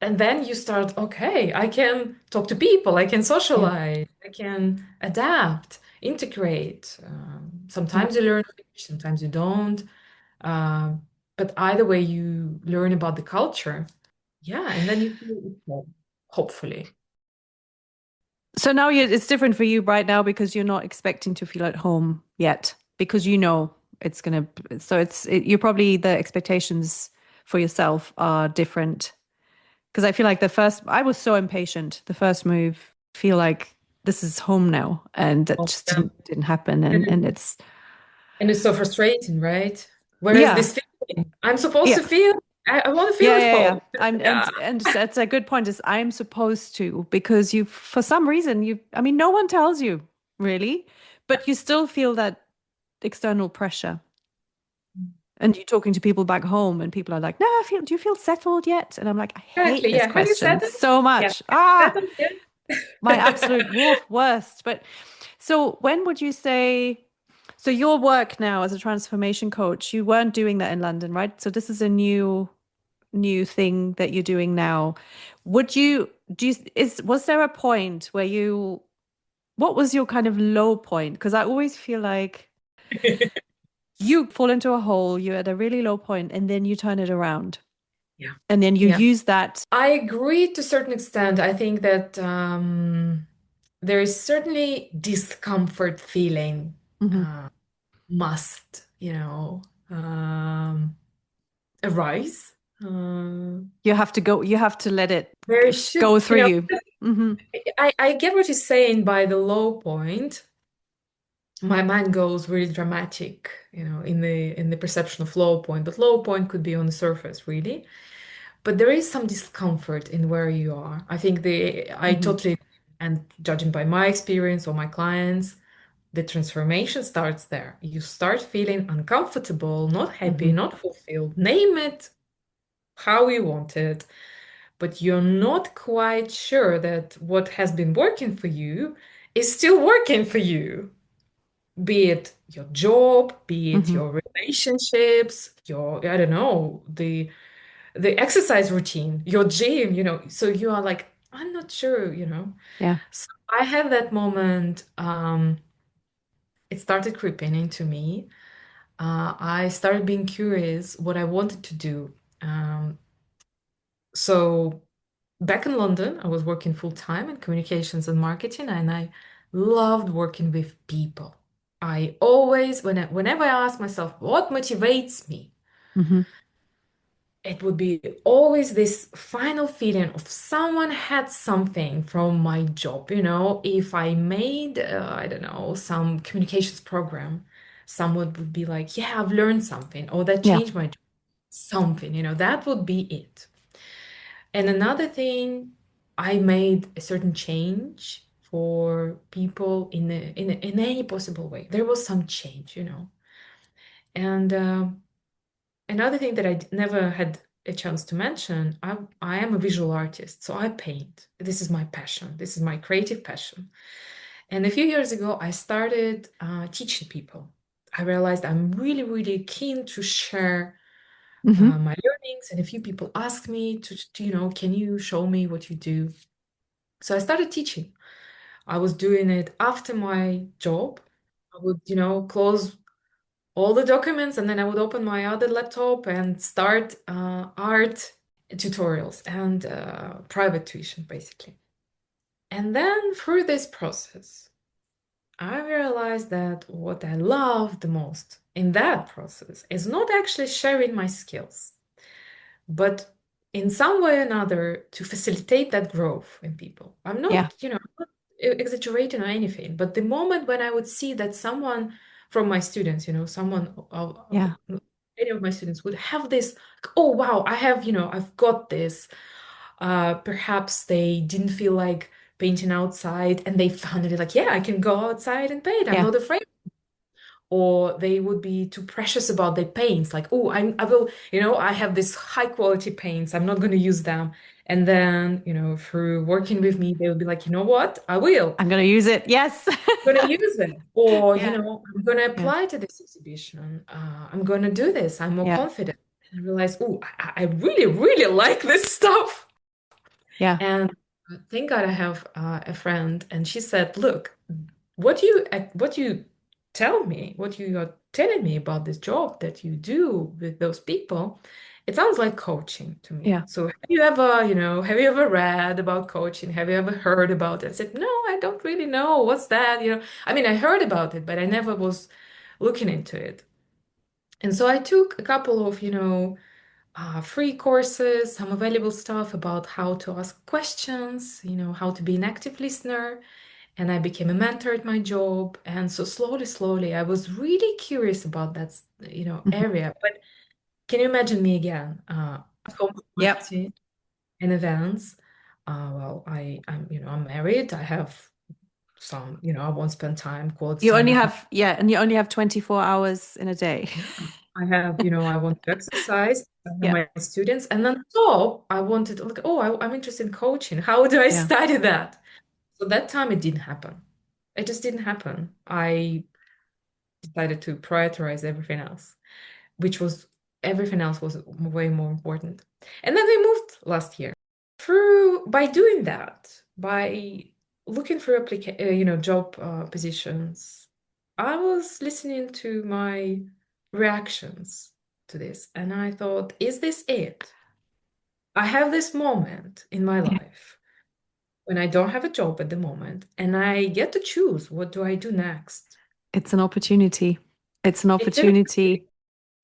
Speaker 2: And then you start, okay, I can talk to people, I can
Speaker 1: Yeah,
Speaker 2: socialize, I can adapt, integrate.
Speaker 1: yeah.
Speaker 2: Sometimes you learn, sometimes you don't. Um, but either way, you learn about the culture. Yeah, and then you feel at home, hopefully.
Speaker 1: So now it's different for you right now because you're not expecting to feel at home yet because you know it's gonna. So you're probably the expectations for yourself are different because I feel like I was so impatient. The first move, feel like this is home now, and that
Speaker 2: Oh,
Speaker 1: just
Speaker 2: yeah.
Speaker 1: didn't happen.
Speaker 2: And
Speaker 1: And it's
Speaker 2: and it's so frustrating, right? Where is
Speaker 1: yeah,
Speaker 2: this feeling? I'm supposed
Speaker 1: yeah.
Speaker 2: to feel, I want to feel
Speaker 1: Yeah,
Speaker 2: at
Speaker 1: yeah, yeah.
Speaker 2: home.
Speaker 1: And
Speaker 2: Yeah.
Speaker 1: and and that's a good point is I'm supposed to because you for some reason I mean no one tells you really, but you still feel that external pressure. And you're talking to people back home and people are like, "No, do you feel settled yet?" And I'm like, "I hate
Speaker 2: Exactly.
Speaker 1: this
Speaker 2: Yeah. Have you
Speaker 1: question
Speaker 2: settled?
Speaker 1: so
Speaker 2: Yeah.
Speaker 1: much."
Speaker 2: Have you settled?
Speaker 1: My
Speaker 2: Yeah.
Speaker 1: absolute worst. But so when would you say so your work now as a transformation coach, you weren't doing that in London, right? So this is a new thing that you're doing now. Would you do you, is was there a point where what was your kind of low point? Because I always feel like you fall into a hole, you're at a really low point, and then you turn it around.
Speaker 2: Yeah.
Speaker 1: And then you
Speaker 2: Yeah.
Speaker 1: use that.
Speaker 2: I agree to a certain extent. I think that there is certainly discomfort feeling
Speaker 1: Mhm.
Speaker 2: uh, must, you know, arise.
Speaker 1: You have to let it
Speaker 2: There should,
Speaker 1: go
Speaker 2: you
Speaker 1: through
Speaker 2: know,
Speaker 1: you. Hmm.
Speaker 2: I get what you're saying by the low point. My mind goes really dramatic, you know, in the perception of low point, but low point could be on the surface, really. But there is some discomfort in where you are. I think I
Speaker 1: Hmm.
Speaker 2: totally, and judging by my experience or my clients, the transformation starts there. You start feeling uncomfortable, not happy,
Speaker 1: Hmm.
Speaker 2: not fulfilled. Name it how you want it, but you're not quite sure that what has been working for you is still working for you. Be it your job, be it
Speaker 1: Hmm.
Speaker 2: your relationships, your, I don't know, the exercise routine, your gym, you know. So you are like, I'm not sure, you know.
Speaker 1: Yeah.
Speaker 2: So I had that moment. It started creeping into me. I started being curious what I wanted to do. So back in London, I was working full time in communications and marketing, and I loved working with people. I always, whenever I ask myself what motivates me,
Speaker 1: Hmm.
Speaker 2: it would be always this final feeling of someone had something from my job. You know, if I made, I don't know, some communications program, someone would be like, yeah, I've learned something, or that
Speaker 1: Yeah.
Speaker 2: changed my job. Something, you know, that would be it. And another thing, I made a certain change for people in any possible way. There was some change, you know. And another thing that never had a chance to mention, I am a visual artist, so I paint. This is my passion. This is my creative passion. And a few years ago, I started teaching people. I realized I'm really, really keen to share
Speaker 1: Hmm.
Speaker 2: my learnings. And a few people asked me can you show me what you do? So I started teaching. I was doing it after my job. I would, close all the documents and then I would open my other laptop and start art tutorials and private tuition, basically. And then through this process, I realized that what I love the most in that process is not actually sharing my skills, but in some way or another to facilitate that growth in people. I'm
Speaker 1: Yeah.
Speaker 2: not, not exaggerating or anything, but the moment when I would see that someone from my students, someone,
Speaker 1: Yeah.
Speaker 2: any of my students would have this, oh wow, I have, I've got this. Perhaps they didn't feel like painting outside and they found it like, yeah, I can go outside and paint. I'm
Speaker 1: Yeah.
Speaker 2: not afraid, or they would be too precious about their paints. Like, oh, I will, I have this high quality paints. I'm not going to use them. And then, through working with me, they would be like, you know what? I will.
Speaker 1: I'm going to use it. Yes.
Speaker 2: I'm going to use it. Or,
Speaker 1: Yeah.
Speaker 2: I'm going to
Speaker 1: Yeah.
Speaker 2: apply to this exhibition. I'm going to do this. I'm more
Speaker 1: Yeah.
Speaker 2: confident. And I realized, oh, I really, really like this stuff.
Speaker 1: Yeah.
Speaker 2: And thank God I have a friend, and she said, "Look, what you tell me, what you are telling me about this job that you do with those people, it sounds like coaching to me.
Speaker 1: Yeah.
Speaker 2: So have you ever read about coaching? Have you ever heard about it?" I said, "No, I don't really know. What's that? I mean, I heard about it, but I never was looking into it." And so I took a couple of, free courses, some available stuff about how to ask questions, how to be an active listener. And I became a mentor at my job. And so slowly, slowly, I was really curious about that,
Speaker 1: Mhm.
Speaker 2: area. But can you imagine me again? Home
Speaker 1: Yep.
Speaker 2: marketing and events. Well, I'm married. I have some, I won't spend quality
Speaker 1: You
Speaker 2: time
Speaker 1: only
Speaker 2: with my.
Speaker 1: have, yeah, and you only have 24 hours in a day.
Speaker 2: Yeah. I have, I want to exercise. I have
Speaker 1: Yeah.
Speaker 2: my students. And on top, I wanted, like, oh, I'm interested in coaching. How do I
Speaker 1: Yeah.
Speaker 2: study that? So that time it didn't happen. It just didn't happen. I decided to prioritize everything else, which was everything else was way more important. And then we moved last year. By doing that, by looking for job positions, I was listening to my reactions to this, and I thought, is this it? I have this moment in my
Speaker 1: Yeah.
Speaker 2: life when I don't have a job at the moment, and I get to choose what do I do next.
Speaker 1: It's an opportunity. It's an
Speaker 2: It's an
Speaker 1: opportunity.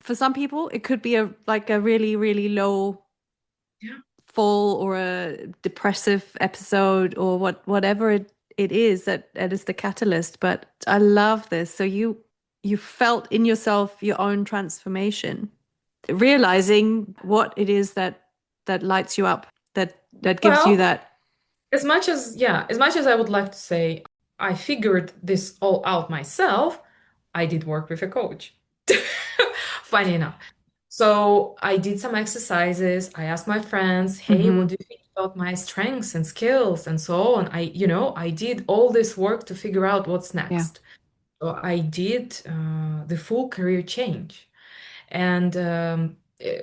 Speaker 1: For some people, it could be a like a really, really low
Speaker 2: Yeah.
Speaker 1: fall or a depressive episode or whatever it is that is the catalyst. But I love this. So you felt in yourself your own transformation, realizing what it is that lights you up, that gives you
Speaker 2: Well,
Speaker 1: that.
Speaker 2: as much as I would like to say I figured this all out myself, I did work with a coach. Funny enough. So I did some exercises. I asked my friends, hey, what
Speaker 1: Hmm.
Speaker 2: do you think about my strengths and skills and so on? I did all this work to figure out what's
Speaker 1: Yeah.
Speaker 2: next. So I did the full career change. And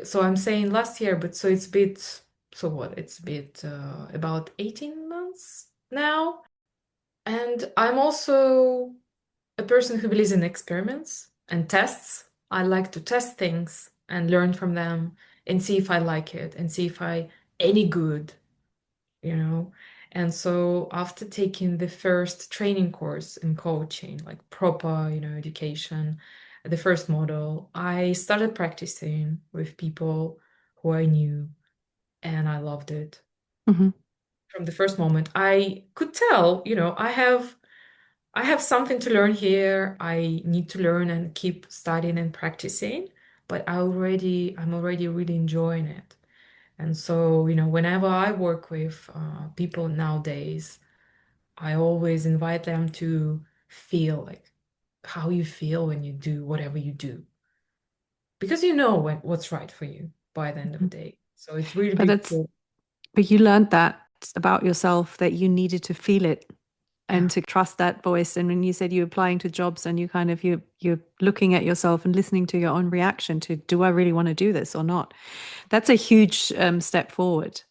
Speaker 2: so I'm saying last year, but so it's a bit, so what? It's a bit about 18 months now. And I'm also a person who believes in experiments and tests. I like to test things and learn from them and see if I like it and see if I any good, you know. And so after taking the first training course in coaching, like proper, education, the first model, I started practicing with people who I knew and I loved it.
Speaker 1: Hmm.
Speaker 2: From the first moment, I could tell, I have something to learn here. I need to learn and keep studying and practicing, but I'm already really enjoying it. And so, whenever I work with people nowadays, I always invite them to feel like how you feel when you do whatever you do, because you know what's right for you by the end of the day. So it's really
Speaker 1: But it's
Speaker 2: beautiful.
Speaker 1: but you learned that about yourself that you needed to feel it.
Speaker 2: Yeah.
Speaker 1: and to trust that voice. And when you said you're applying to jobs and you're looking at yourself and listening to your own reaction to, do I really want to do this or not? That's a huge step forward.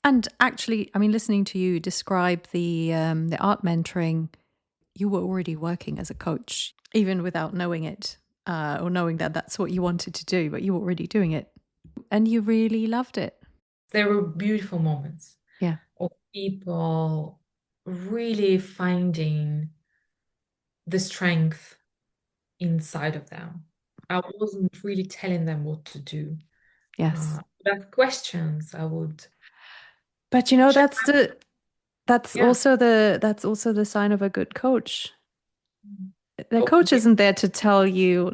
Speaker 1: And actually, I mean, listening to you describe the art mentoring, you were already working as a coach, even without knowing it, or knowing that that's what you wanted to do, but you were already doing it, and you really loved it.
Speaker 2: There were beautiful moments
Speaker 1: Yeah.
Speaker 2: of people really finding the strength inside of them. I wasn't really telling them what to do.
Speaker 1: Yes.
Speaker 2: That questions I would
Speaker 1: But you know,
Speaker 2: check. Yeah.
Speaker 1: that's also the sign of a good coach. The
Speaker 2: Oh,
Speaker 1: coach
Speaker 2: yeah.
Speaker 1: isn't there to tell you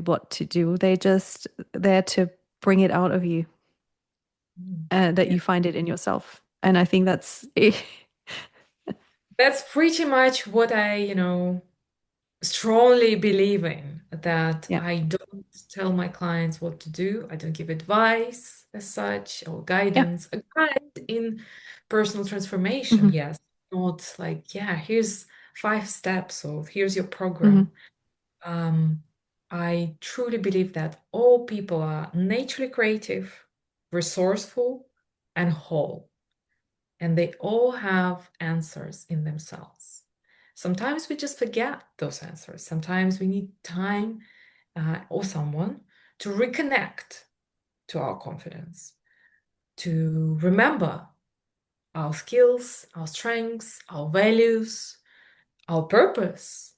Speaker 1: what to do. They just there to bring it out of you, that
Speaker 2: Yeah.
Speaker 1: you find it in yourself. And I think that's
Speaker 2: That's pretty much what I, strongly believe in, that
Speaker 1: yeah,
Speaker 2: I don't tell my clients what to do. I don't give advice as such or
Speaker 1: yeah.
Speaker 2: guidance. A guide in personal transformation,
Speaker 1: Hmm.
Speaker 2: yes. Not like, yeah, here's 5 steps or here's your
Speaker 1: Hmm.
Speaker 2: program. Um, I truly believe that all people are naturally creative, resourceful, and whole, and they all have answers in themselves. Sometimes we just forget those answers. Sometimes we need time or someone to reconnect to our confidence, to remember our skills, our strengths, our values, our purpose,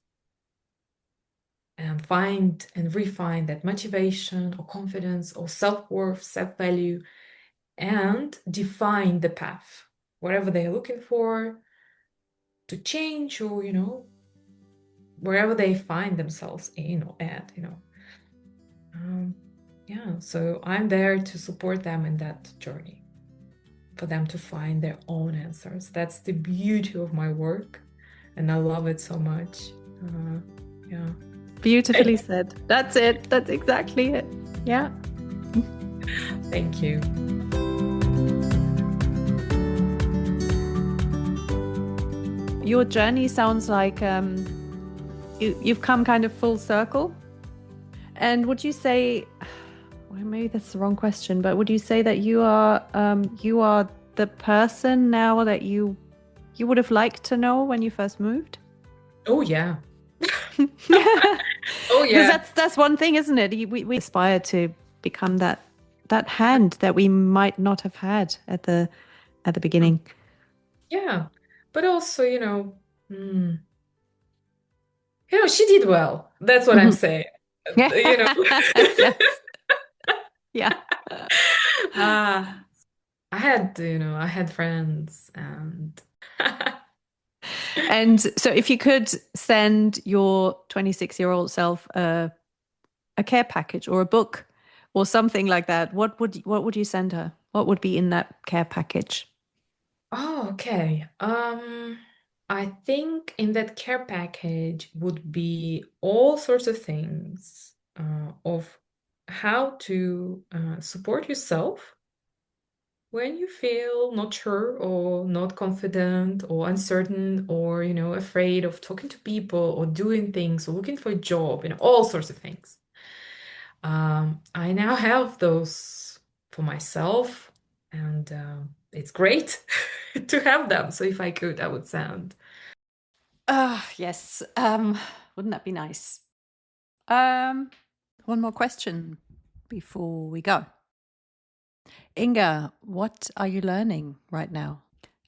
Speaker 2: and find and refine that motivation or confidence or self-worth, self-value, and define the path, whatever they're looking for to change, or, wherever they find themselves in or at, yeah, so I'm there to support them in that journey, for them to find their own answers. That's the beauty of my work, and I love it so much. Yeah.
Speaker 1: Beautifully said. That's it. That's exactly it. Yeah.
Speaker 2: Thank you.
Speaker 1: Your journey sounds like you've come kind of full circle. And would you say, well, maybe that's the wrong question, but would you say that you are the person now that you would have liked to know when you first moved?
Speaker 2: Oh yeah. Oh
Speaker 1: Because
Speaker 2: yeah.
Speaker 1: that's one thing, isn't it? We aspire to become that hand that we might not have had at the beginning.
Speaker 2: Yeah. But also, she did well. That's what I'm
Speaker 1: Mhm.
Speaker 2: saying. You know.
Speaker 1: Yes. Yeah.
Speaker 2: I had friends, and
Speaker 1: And so if you could send your 26-year-old self a care package or a book or something like that, what would you send her? What would be in that care package?
Speaker 2: oh, okay. I think in that care package would be all sorts of things of how to support yourself when you feel not sure or not confident or uncertain, or afraid of talking to people or doing things or looking for a job, all sorts of things. I now have those for myself, and it's great to have them. So if I could, I would send.
Speaker 1: Ah, yes. Wouldn't that be nice? Um, One more question before we go. Inga, what are you learning right now?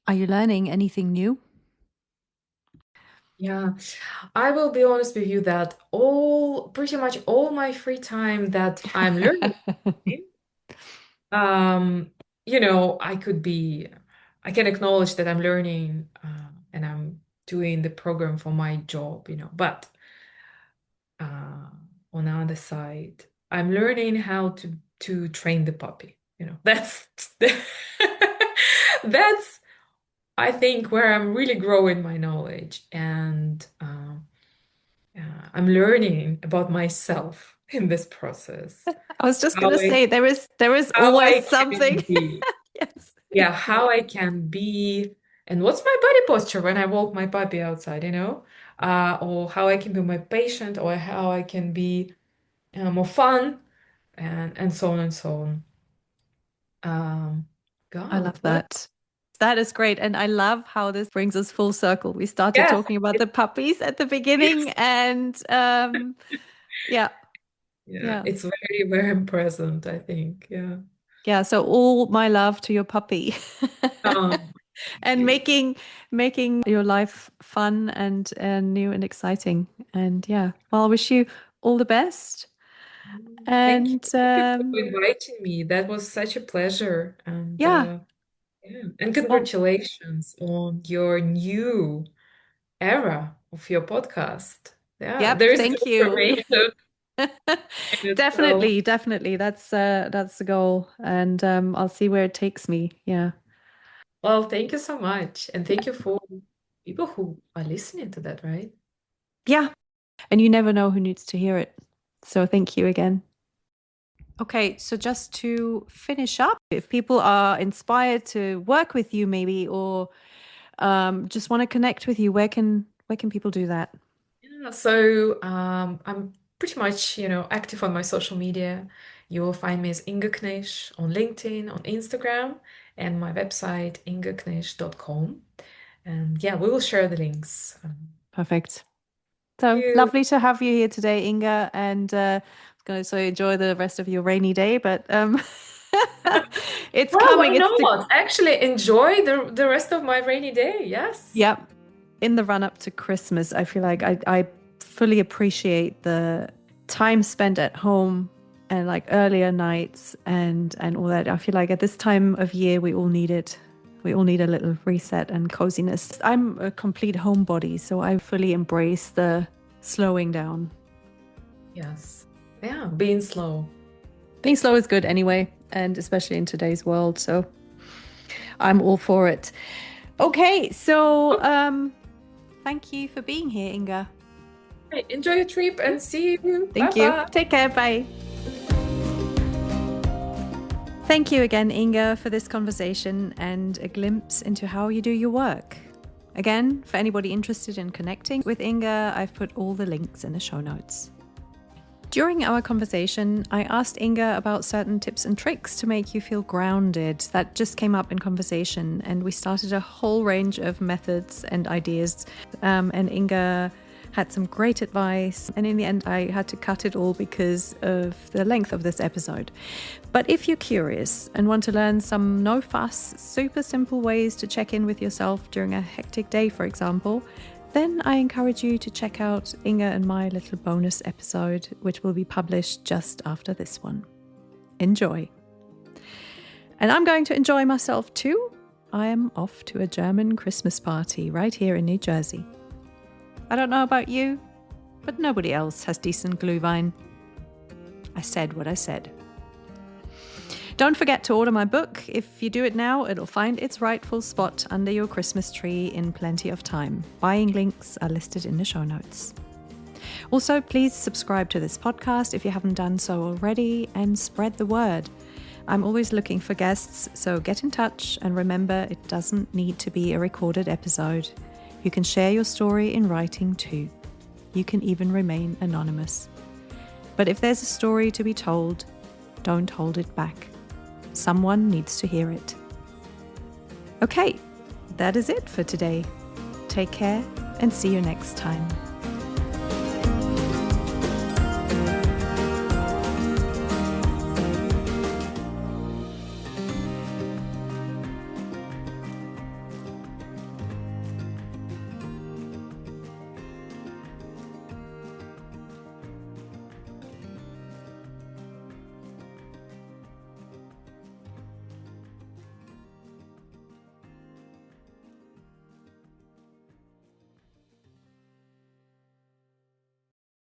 Speaker 1: Are you learning anything new?
Speaker 2: Yeah, I will be honest with you that pretty much all my free time that I'm learning, um, I can acknowledge that I'm learning, and I'm doing the program for my job, but uh, on the other side, I'm learning how to train the puppy. That's that's I think where I'm really growing my knowledge, and I'm learning about myself in this process.
Speaker 1: I was just
Speaker 2: How
Speaker 1: going to
Speaker 2: I
Speaker 1: say there is
Speaker 2: how
Speaker 1: always
Speaker 2: I
Speaker 1: something.
Speaker 2: can be,
Speaker 1: Yes.
Speaker 2: yeah, how I can be And what's my body posture when I walk my puppy outside, or how I can be more patient, or how I can be more fun, and so on and so on.
Speaker 1: I
Speaker 2: God,
Speaker 1: love
Speaker 2: what?
Speaker 1: that. That is great. And I love how this brings us full circle. We started
Speaker 2: Yes,
Speaker 1: talking about the puppies at the beginning,
Speaker 2: yes.
Speaker 1: and yeah,
Speaker 2: Yeah,
Speaker 1: yeah,
Speaker 2: it's very, very present, I think. Yeah.
Speaker 1: yeah. So all my love to your puppy.
Speaker 2: Thank
Speaker 1: And
Speaker 2: you.
Speaker 1: making your life fun and new and exciting. And yeah, well, I wish you all the best.
Speaker 2: Thank you.
Speaker 1: And
Speaker 2: Thank you for inviting me. That was such a pleasure. And
Speaker 1: yeah,
Speaker 2: yeah, and
Speaker 1: well,
Speaker 2: congratulations on your new era of your podcast. Yeah,
Speaker 1: yep,
Speaker 2: there is
Speaker 1: thank you.
Speaker 2: information in itself.
Speaker 1: Definitely, definitely. That's the goal. And I'll see where it takes me. Yeah.
Speaker 2: Well, thank you so much. And thank you for people who are listening to that, right?
Speaker 1: Yeah. And you never know who needs to hear it. So thank you again. Okay, so just to finish up, if people are inspired to work with you maybe or just want to connect with you, where can people do that?
Speaker 2: Yeah, so I'm pretty much, active on my social media. You will find me as Inga Knysh on LinkedIn, on Instagram, and my website, ingaknysh.com. And yeah, we will share the links.
Speaker 1: Perfect. So
Speaker 2: You.
Speaker 1: lovely to have you here today, Inga, and going to say enjoy the rest of your rainy day, but it's
Speaker 2: Well, why
Speaker 1: coming. It's the
Speaker 2: not? Actually, enjoy the rest of my rainy day. Yes.
Speaker 1: Yep. In the run up to Christmas, I feel like I fully appreciate the time spent at home and like earlier nights and all that. I feel like at this time of year we all need it. We all need a little reset and coziness. I'm a complete homebody, so I fully embrace the slowing down.
Speaker 2: Yes. Yeah, being slow.
Speaker 1: Being slow is good anyway, and especially in today's world. So I'm all for it. Okay, so thank you for being here, Inga.
Speaker 2: Okay, enjoy your trip and see you. Bye
Speaker 1: Thank you.
Speaker 2: bye.
Speaker 1: Take care. Bye. Thank you again, Inga, for this conversation and a glimpse into how you do your work. Again, for anybody interested in connecting with Inga, I've put all the links in the show notes. During our conversation, I asked Inga about certain tips and tricks to make you feel grounded. That just came up in conversation, and we started a whole range of methods and ideas. And Inga had some great advice. And in the end, I had to cut it all because of the length of this episode. But if you're curious and want to learn some no-fuss, super simple ways to check in with yourself during a hectic day, for example, then I encourage you to check out Inga and my little bonus episode, which will be published just after this one. Enjoy. And I'm going to enjoy myself too. I am off to a German Christmas party right here in New Jersey. I don't know about you, but nobody else has decent Glühwein. I said what I said. Don't forget to order my book. If you do it now, it'll find its rightful spot under your Christmas tree in plenty of time. Buying links are listed in the show notes. Also, please subscribe to this podcast if you haven't done so already and spread the word. I'm always looking for guests, so get in touch and remember it doesn't need to be a recorded episode. You can share your story in writing too. You can even remain anonymous. But if there's a story to be told, don't hold it back. Someone needs to hear it. Okay, that is it for today. Take care and see you next time.